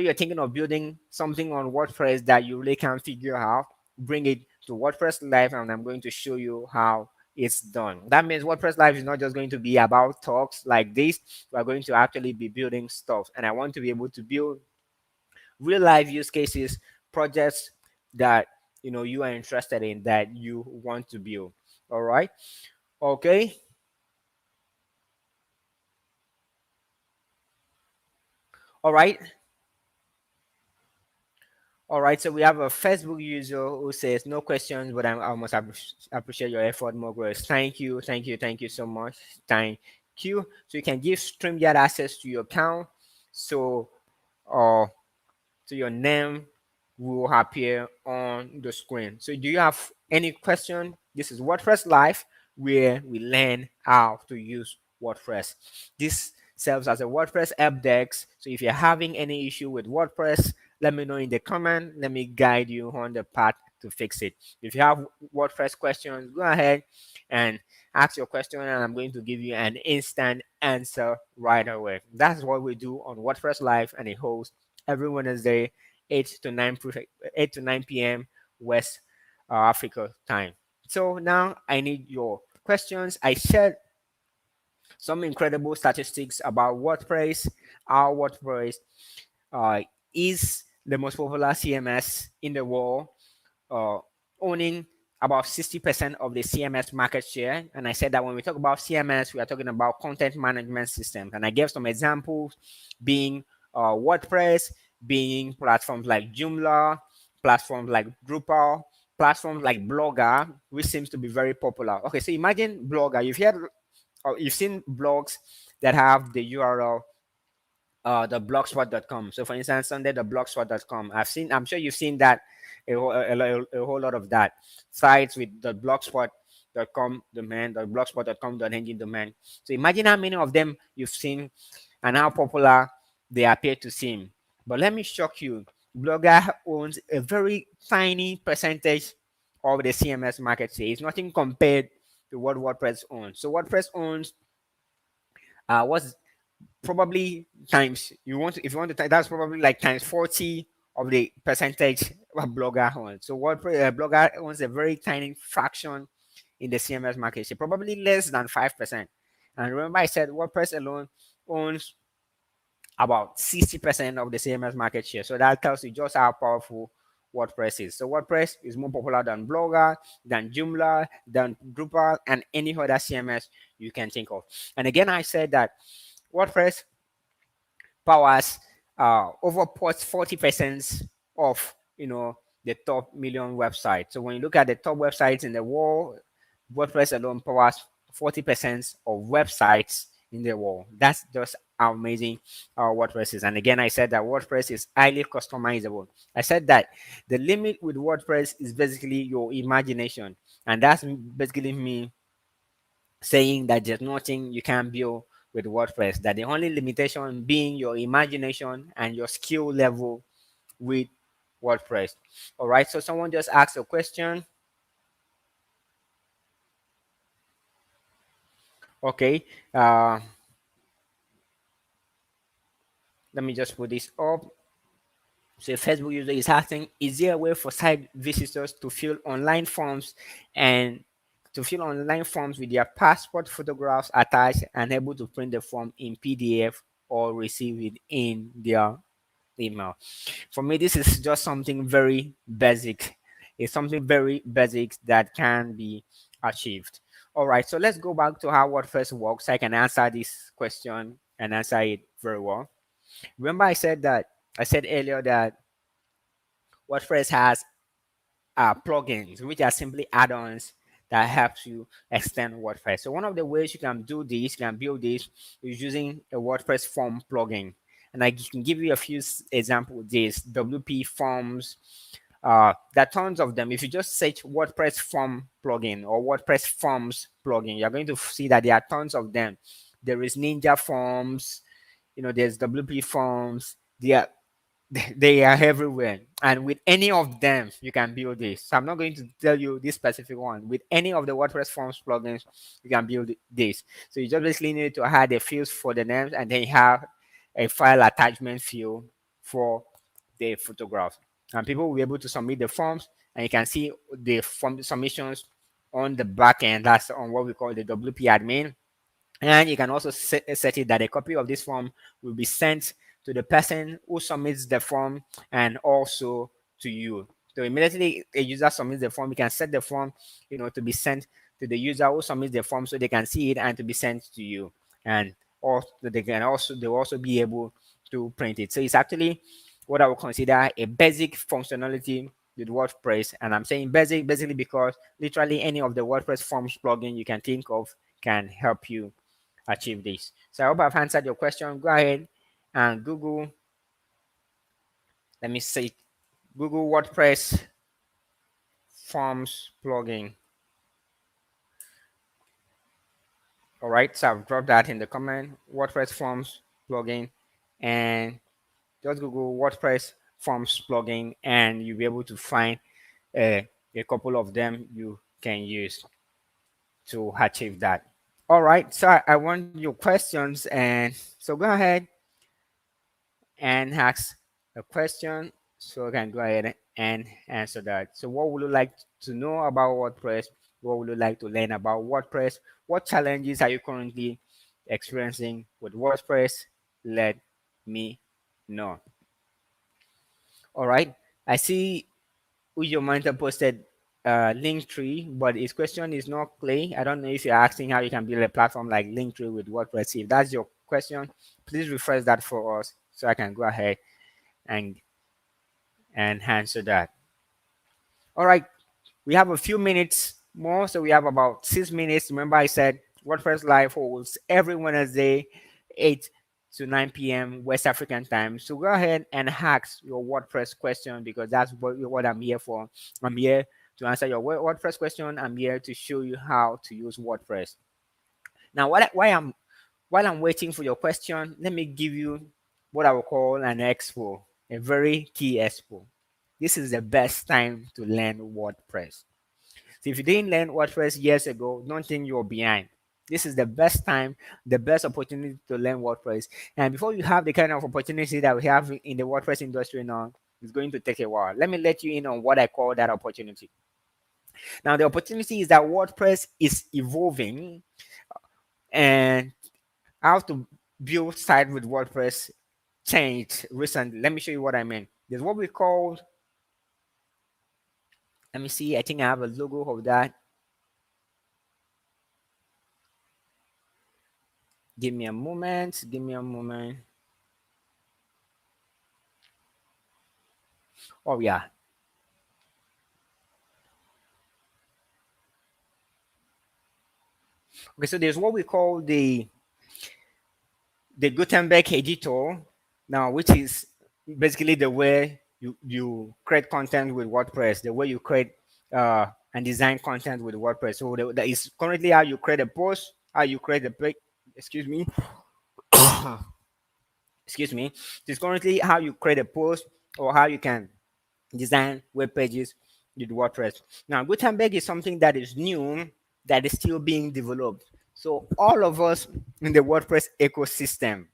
you're thinking of building something on WordPress that you really can't figure out, bring it to WordPress Live, and I'm going to show you how it's done. That means WordPress Live is not just going to be about talks like this. We're going to actually be building stuff. And I want to be able to build real life use cases, projects that you are interested in, that you want to build. All right. Okay. All right. All right, so we have a Facebook user who says, no questions, but I must appreciate your effort, more growth. Thank you, thank you, thank you so much. Thank you. So you can give StreamYard access to your account. So, uh, your name will appear on the screen. So do you have any question? This is WordPress Live, where we learn how to use WordPress. This serves as a WordPress help desk. So if you're having any issue with WordPress, let me know in the comment. Let me guide you on the path to fix it. If you have WordPress questions, go ahead and ask your question, and I'm going to give you an instant answer right away. That's what we do on WordPress Live, and it hosts every Wednesday, 8 to 9 p.m. West Africa time. So now I need your questions. I shared some incredible statistics about WordPress. Our WordPress uh, is the most popular CMS in the world, uh, owning about 60% of the CMS market share. And I said that when we talk about CMS, we are talking about content management systems. And I gave some examples, being WordPress, being platforms like Joomla, platforms like Drupal, platforms like Blogger, which seems to be very popular. Okay, so imagine Blogger. You've seen blogs that have the URL the blogspot.com. So for instance, under the blogspot.com, I'm sure you've seen that a whole lot of that sites with the blogspot.com domain, the blogspot.com.ng domain. So imagine how many of them you've seen and how popular they appear to seem. But let me shock you. Blogger owns a very tiny percentage of the CMS market share. It's nothing compared to what WordPress owns. So WordPress owns what's probably times you want to, if you want to, that's probably like times 40 of the percentage of Blogger owns. So what Blogger owns a very tiny fraction in the CMS market share, probably less than 5%. And remember, I said WordPress alone owns about 60% of the CMS market share. So that tells you just how powerful WordPress is. So WordPress is more popular than Blogger, than Joomla, than Drupal, and any other CMS you can think of. And again, I said that WordPress powers over 40% of the top million websites. So when you look at the top websites in the world, WordPress alone powers 40% of websites in the world. That's just how amazing WordPress is. And again, I said that WordPress is highly customizable. I said that the limit with WordPress is basically your imagination, and that's basically me saying that there's nothing you can build with WordPress, that the only limitation being your imagination and your skill level with WordPress. All right, so someone just asked a question. Okay, let me just put this up. So a Facebook user is asking, is there a way for site visitors to fill online forms and with their passport photographs attached and able to print the form in PDF or receive it in their email? For me, this is just something very basic. It's something very basic that can be achieved. All right, so let's go back to how WordPress works. I can answer this question and answer it very well. Remember, I said earlier that WordPress has plugins, which are simply add-ons that helps you extend WordPress. So one of the ways you can do this, you can build this, is using a WordPress form plugin. And I can give you a few examples of this. WP forms, there are tons of them. If you just search WordPress form plugin or WordPress forms plugin, you're going to see that there are tons of them. There is Ninja Forms, there's WP forms. They are everywhere, and with any of them you can build this. So I'm not going to tell you this specific one. With any of the WordPress forms plugins you can build this. So you just basically need to add the fields for the names, and then you have a file attachment field for the photographs, and people will be able to submit the forms, and you can see the form submissions on the back end. That's on what we call the WP admin. And you can also set it that a copy of this form will be sent to the person who submits the form and also to you. So immediately a user submits the form, you can set the form, to be sent to the user who submits the form so they can see it and to be sent to you. And also they'll also be able to print it. So it's actually what I would consider a basic functionality with WordPress. And I'm saying basic basically because literally any of the WordPress forms plugin you can think of can help you achieve this. So I hope I've answered your question. Go ahead and Google, let me say, Google WordPress forms plugin. All right, so I've dropped that in the comment, WordPress forms plugin, and just Google WordPress forms plugin, and you'll be able to find a couple of them you can use to achieve that. All right, so I want your questions, and so go ahead and ask a question so I can go ahead and answer that. So what would you like to know about WordPress? What would you like to learn about WordPress? What challenges are you currently experiencing with WordPress? Let me know. All right. I see Ujo Manta posted Linktree, but his question is not clear. I don't know if you're asking how you can build a platform like Linktree with WordPress. If that's your question, please rephrase that for us so I can go ahead and answer that. All right, we have a few minutes more, so we have about 6 minutes. Remember, I said WordPress Live holds every Wednesday, 8 to 9 p.m. West African time. So go ahead and ask your WordPress question because that's what I'm here for. I'm here to answer your WordPress question. I'm here to show you how to use WordPress. Now, while I'm waiting for your question, let me give you what I will call an expo, a very key expo. This is the best time to learn WordPress. So if you didn't learn WordPress years ago, don't think you're behind. This is the best time, the best opportunity to learn WordPress. And before you have the kind of opportunity that we have in the WordPress industry now, it's going to take a while. Let me let you in on what I call that opportunity. Now, the opportunity is that WordPress is evolving, and how to build site with WordPress changed recently. Let me show you what I mean. There's what we call, let me see, I think I have a logo of that. Give me a moment. Give me a moment. Oh, yeah. Okay, so there's what we call the Gutenberg editor now, which is basically the way you create content with WordPress, the way you create and design content with WordPress. So that is currently how you create a post, how you create a break. Excuse me. Excuse me. This is currently how you create a post, or how you can design web pages with WordPress. Now, Gutenberg is something that is new, that is still being developed. So all of us in the WordPress ecosystem,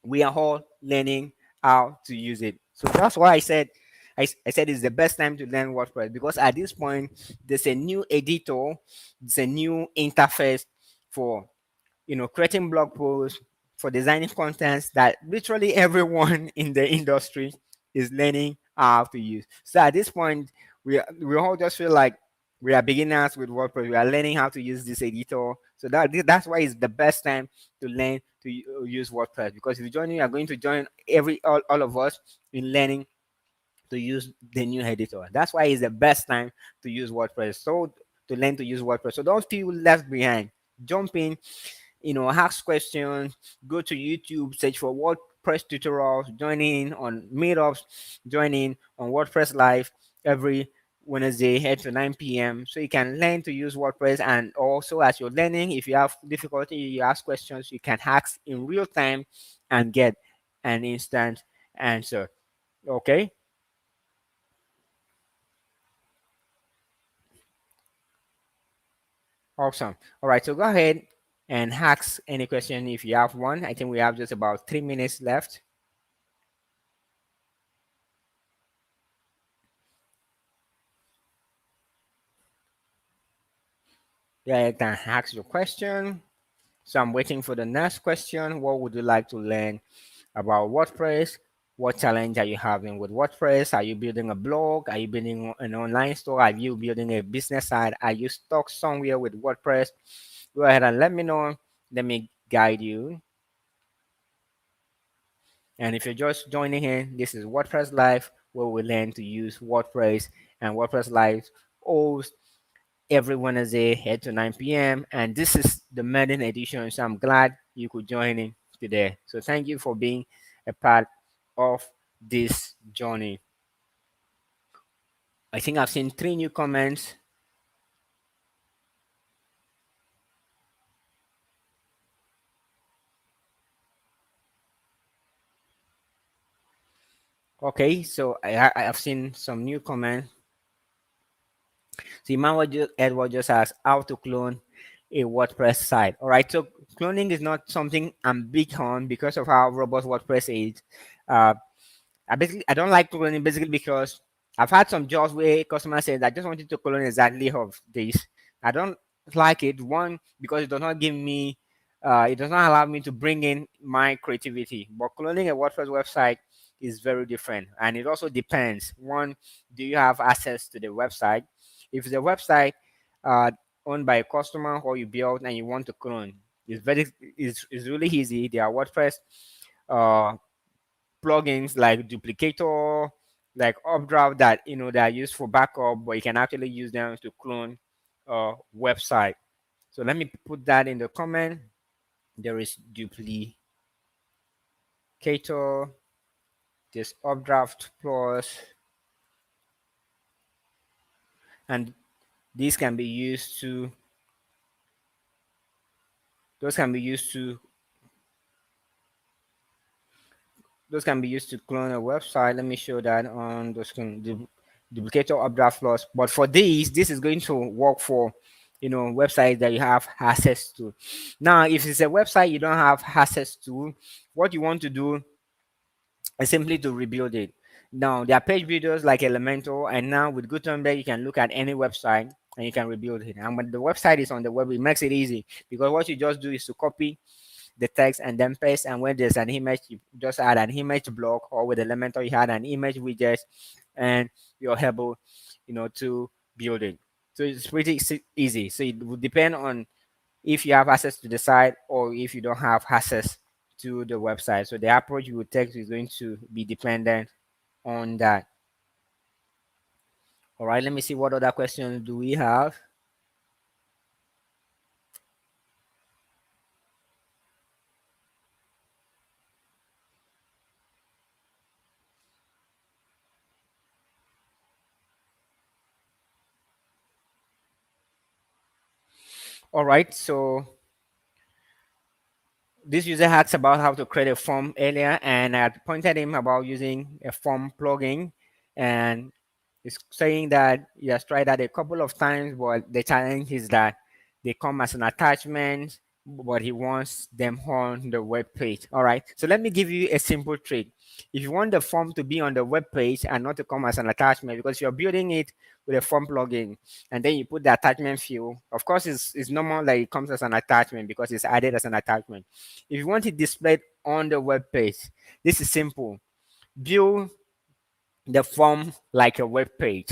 we are all learning how to use it. So that's why I said it's the best time to learn WordPress, because at this point there's a new editor, there's a new interface for creating blog posts, for designing contents that literally everyone in the industry is learning how to use. So at this point, we all just feel like we are beginners with WordPress. We are learning how to use this editor. So that's why it's the best time to learn to use WordPress, because if you join, you are going to join all of us in learning to use the new editor. That's why it's the best time to use WordPress. So to learn to use WordPress. So don't feel left behind. Jump in, ask questions, go to YouTube, search for WordPress tutorials, join in on meetups, join in on WordPress Live every Wednesday, 8 to 9 p.m. So you can learn to use WordPress. And also, as you're learning, if you have difficulty, you ask questions, you can ask in real time and get an instant answer. Okay. Awesome. All right. So go ahead and ask any question if you have one. I think we have just about 3 minutes left. Yeah, you can ask your question. So I'm waiting for the next question. What would you like to learn about WordPress? What challenge are you having with WordPress? Are you building a blog? Are you building an online store? Are you building a business site? Are you stuck somewhere with WordPress? Go ahead and let me know. Let me guide you. And if you're just joining in, this is WordPress Live, where we learn to use WordPress. And WordPress Live hosts every Wednesday, 8 to 9 p.m. And this is the maiden edition. So I'm glad you could join in today. So thank you for being a part of this journey. I think I've seen 3 new comments. Okay, so I have seen some new comments. So Edward just asked how to clone a WordPress site. All right, so cloning is not something I'm big on because of how robust WordPress is. Uh, I don't like cloning basically because I've had some jobs where customers say I just wanted to clone exactly of this. I don't like it. One, because it does not give me, it does not allow me to bring in my creativity. But cloning a WordPress website is very different, and it also depends. One, do you have access to the website? If the website uh, owned by a customer or you build and you want to clone, it's really easy. There are WordPress uh, plugins like duplicator, like updraft that that are used for backup, but you can actually use them to clone a website. So let me put that in the comment. There is duplicator, this updraft plus, and these can be used to those can be used to those can be used to clone a website. Let me show that on the screen. Duplicator updraft plus. But for these, this is going to work for websites that you have access to. Now, if it's a website you don't have access to, what you want to do is simply to rebuild it. Now, there are page builders like Elementor, and now with Gutenberg, you can look at any website and you can rebuild it. And when the website is on the web, it makes it easy, because what you just do is to copy the text and then paste, and when there's an image you just add an image block, or with Elementor you had an image widget, and you're able to build it. So it's pretty easy. So it would depend on if you have access to the site or if you don't have access to the website. So the approach you would take is going to be dependent on that. All right, let me see what other questions do we have. All right, so this user asked about how to create a form earlier, and I had pointed him about using a form plugin, and it's saying that he has tried that a couple of times, but the challenge is that they come as an attachment, but he wants them on the web page. All right. So let me give you a simple trick. If you want the form to be on the web page and not to come as an attachment, because you're building it with a form plugin, and then you put the attachment field, of course, it's normal that it comes as an attachment because it's added as an attachment. If you want it displayed on the web page, this is simple. Build the form like a web page.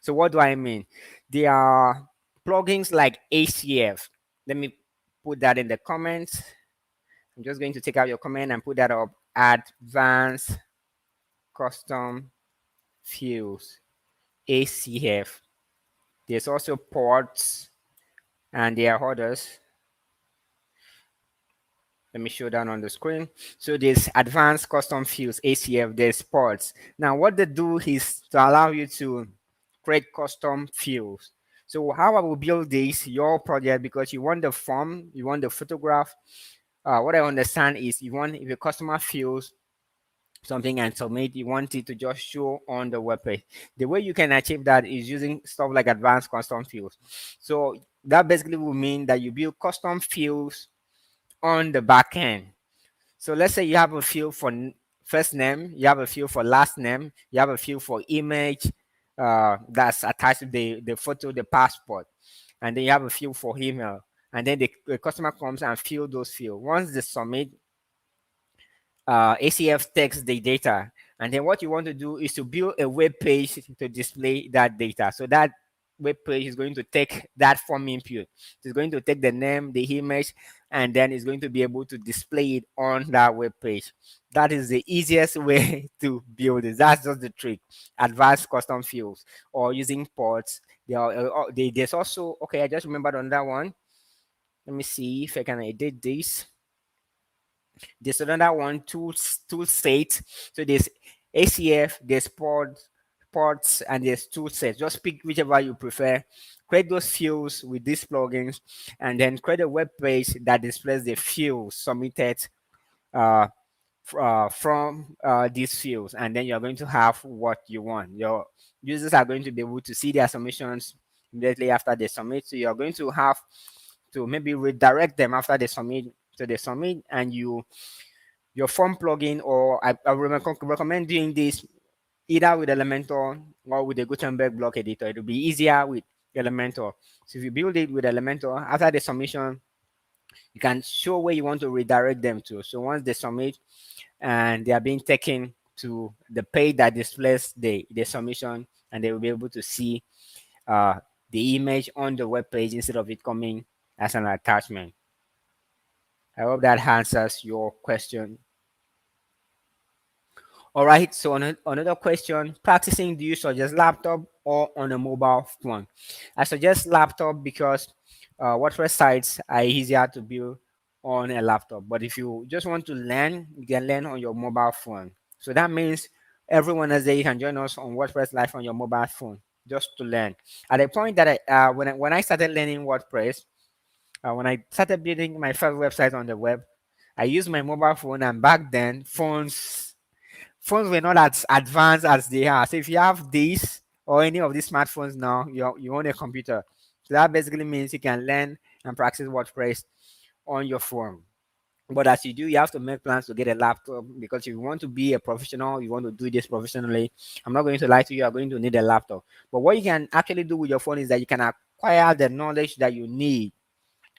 So what do I mean? There are plugins like ACF. Let me put that in the comments. I'm just going to take out your comment and put that up. Advanced custom fields, ACF. There's also ports, and there are others. Let me show that on the screen. So there's advanced custom fields, ACF, there's ports. Now what they do is to allow you to create custom fields. So how I will build this, your project, because you want the form, you want the photograph. What I understand is you want, if a customer fills something and submit, you want it to just show on the web page. The way you can achieve that is using stuff like advanced custom fields. So that basically will mean that you build custom fields on the back end. So let's say you have a field for first name, you have a field for last name, you have a field for image that's attached to the photo, the passport, and then you have a field for email. And then the customer comes and fill those fields. Once they submit, ACF takes the data, and then what you want to do is to build a web page to display that data. So that web page is going to take that form input. It's going to take the name, the image, and then it's going to be able to display it on that web page. That is the easiest way to build it. That's just the trick. Advanced custom fields or using ports. There's also, okay, I just remembered on that one. Let me see if I can edit this. There's another one, tool set. So there's ACF, there's ports, and there's tool sets. Just pick whichever you prefer. Create those fields with these plugins, and then create a web page that displays the fields submitted uh, from these fields, and then you're going to have what you want. Your users are going to be able to see their submissions immediately after they submit. So you're going to have to maybe redirect them after they submit. So they submit, and your form plugin, or I recommend doing this either with Elementor or with the Gutenberg block editor. It will be easier with Elementor. So if you build it with Elementor, after the submission, you can show where you want to redirect them to. So once they submit and they are being taken to the page that displays the submission, and they will be able to see the image on the web page instead of it coming as an attachment. I hope that answers your question. All right, so another question, practicing, do you suggest laptop or on a mobile phone? I suggest laptop because WordPress sites are easier to build on a laptop. But if you just want to learn, you can learn on your mobile phone. So that means everyone is there, you can join us on WordPress Live on your mobile phone just to learn. At the point that when I started learning WordPress, when I started building my first website on the web, I used my mobile phone, and back then phones were not as advanced as they are. So if you have this or any of these smartphones now, you own a computer. So that basically means you can learn and practice WordPress on your phone. But as you do, you have to make plans to get a laptop, because if you want to be a professional, you want to do this professionally, I'm not going to lie to you, you're going to need a laptop. But what you can actually do with your phone is that you can acquire the knowledge that you need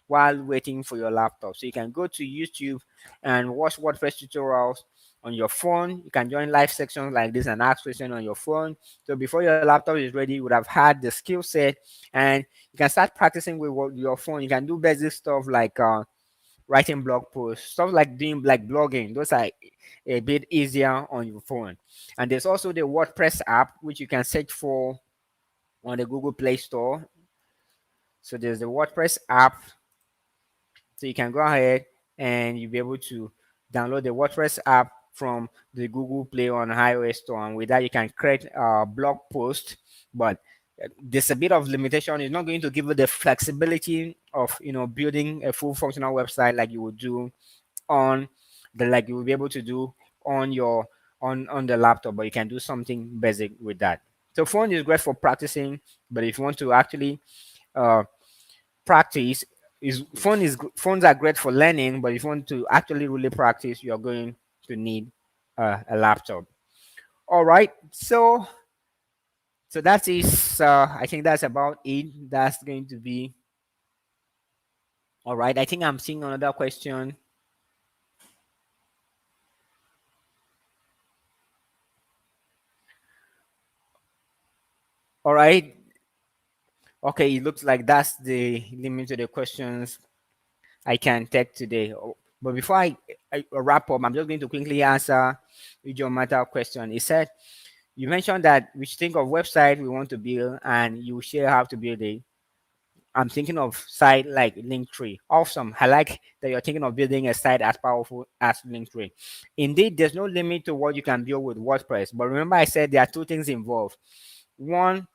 while waiting for your laptop. So you can go to YouTube and watch WordPress tutorials on your phone. You can join live sections like this and ask questions on your phone. So before your laptop is ready, you would have had the skill set, and you can start practicing with your phone. You can do basic stuff like writing blog posts, stuff like doing like blogging. Those are a bit easier on your phone. And there's also the WordPress app, which you can search for on the Google Play Store. So there's the WordPress app. So you can go ahead and you'll be able to download the WordPress app from the Google Play on iOS store. And with that, you can create a blog post, but there's a bit of limitation. It's not going to give you the flexibility of building a full functional website like you would do on the like you will be able to do on your on the laptop, but you can do something basic with that. So phone is great for practicing, but if you want to actually uh, practice, phones are great for learning, but if you want to actually really practice, you're going to need a laptop. All right, so that is I think that's about it. That's going to be all right. I think I'm seeing another question. All right. Okay, it looks like that's the limit to the questions I can take today. But before I wrap up, I'm just going to quickly answer your matter question. It said you mentioned that we should think of website we want to build, and you share how to build it. I'm thinking of site like Linktree. Awesome. I like that you're thinking of building a site as powerful as Linktree. Indeed, there's no limit to what you can build with WordPress. But remember, I said there are two things involved. One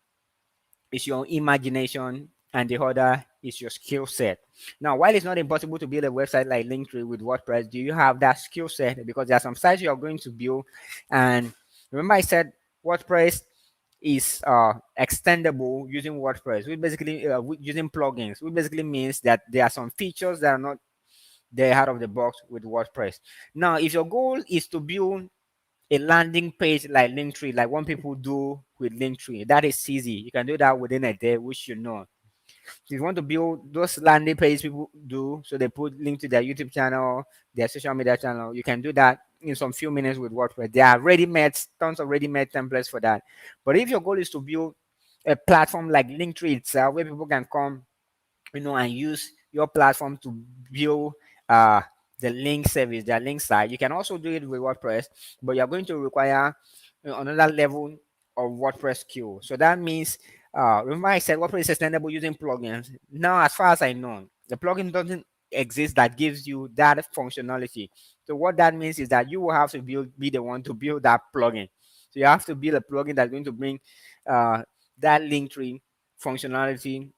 is your imagination, and the other is your skill set. Now, while it's not impossible to build a website like Linktree with WordPress, do you have that skill set? Because there are some sites you're going to build, and remember I said WordPress is extendable using WordPress. We basically using plugins. We basically means that there are some features that are not there out of the box with WordPress. Now, if your goal is to build a landing page like Linktree, like what people do with Linktree, that is easy. You can do that within a day, which you know. If you want to build those landing pages people do, so they put link to their YouTube channel, their social media channel, you can do that in some few minutes with WordPress. There are ready-made, tons of ready-made templates for that. But if your goal is to build a platform like Linktree itself, where people can come, and use your platform to build uh, the link service, the link site. You can also do it with WordPress, but you're going to require another level of WordPress skill. So that means, remember I said WordPress is extendable using plugins. Now, as far as I know, the plugin doesn't exist that gives you that functionality. So what that means is that you will have to be the one to build that plugin. So you have to build a plugin that's going to bring that link tree functionality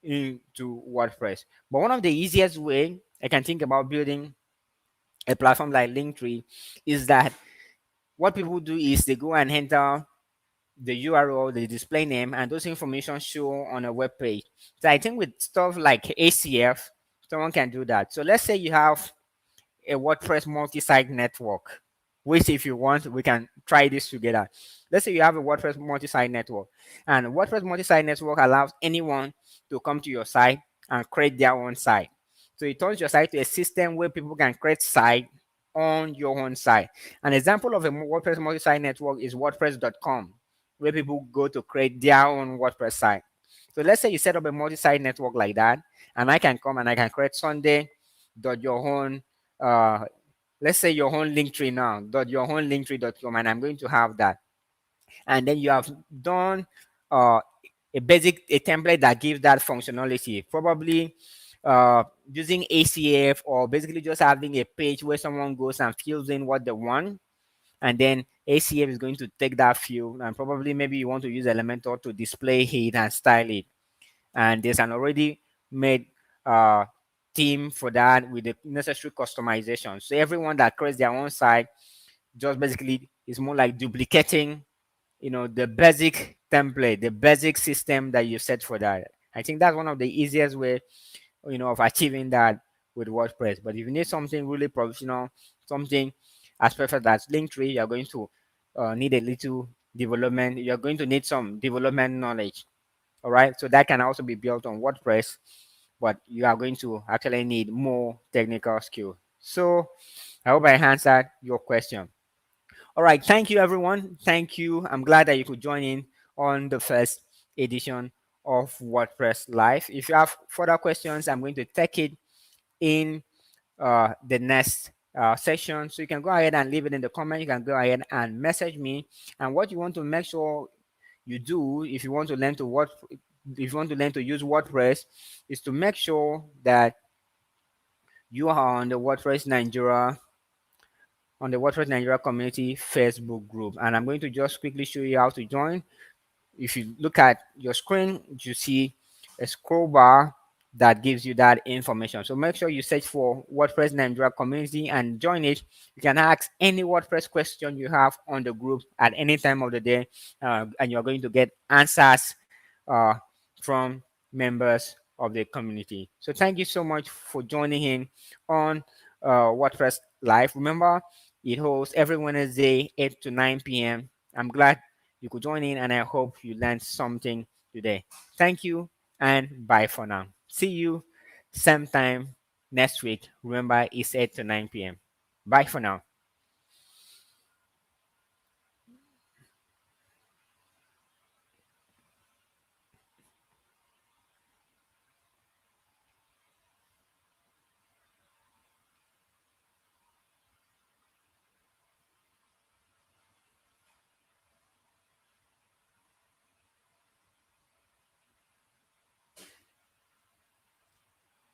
into WordPress. But one of the easiest way I can think about building a platform like Linktree is that what people do is they go and enter the URL, the display name, and those information show on a web page. So I think with stuff like ACF, someone can do that. So let's say you have a WordPress multi-site network, which if you want, we can try this together. Let's say you have a WordPress multi-site network, and WordPress multi-site network allows anyone to come to your site and create their own site. So it turns your site to a system where people can create site on your own site. An example of a WordPress multi-site network is WordPress.com, where people go to create their own WordPress site. So let's say you set up a multi-site network like that, and I can come and I can create Sunday dot your own uh let's say your own link tree now dot your own linktree.com, and I'm going to have that. And then you have done uh a template that gives that functionality, probably using ACF, or basically just having a page where someone goes and fills in what they want, and then ACF is going to take that field, and probably maybe you want to use Elementor to display it and style it, and there's an already made uh, theme for that with the necessary customization. So everyone that creates their own site just basically is more like duplicating, the basic template, the basic system that you set for that. I think that's one of the easiest way, of achieving that with WordPress. But if you need something really professional, something as perfect as Linktree, you're going to need a little development. You're going to need some development knowledge. All right, so that can also be built on WordPress, but you are going to actually need more technical skill. So I hope I answered your question. All right, thank you everyone. Thank you. I'm glad that you could join in on the first edition of WordPress Live. If you have further questions, I'm going to take it in the next section. So you can go ahead and leave it in the comment. You can go ahead and message me. And what you want to make sure you do if you want to learn to use WordPress is to make sure that you are on the WordPress Nigeria community Facebook group. And I'm going to just quickly show you how to join. If you look at your screen, you see a scroll bar that gives you that information. So make sure you search for WordPress Nigeria community and join it. You can ask any WordPress question you have on the group at any time of the day, and you're going to get answers uh, from members of the community. So thank you so much for joining in on WordPress Live. Remember, it hosts every Wednesday, 8 to 9 p.m. I'm glad you could join in, and I hope you learned something today. Thank you, and bye for now. See you same time next week. Remember, it's 8 to 9 p.m. Bye for now.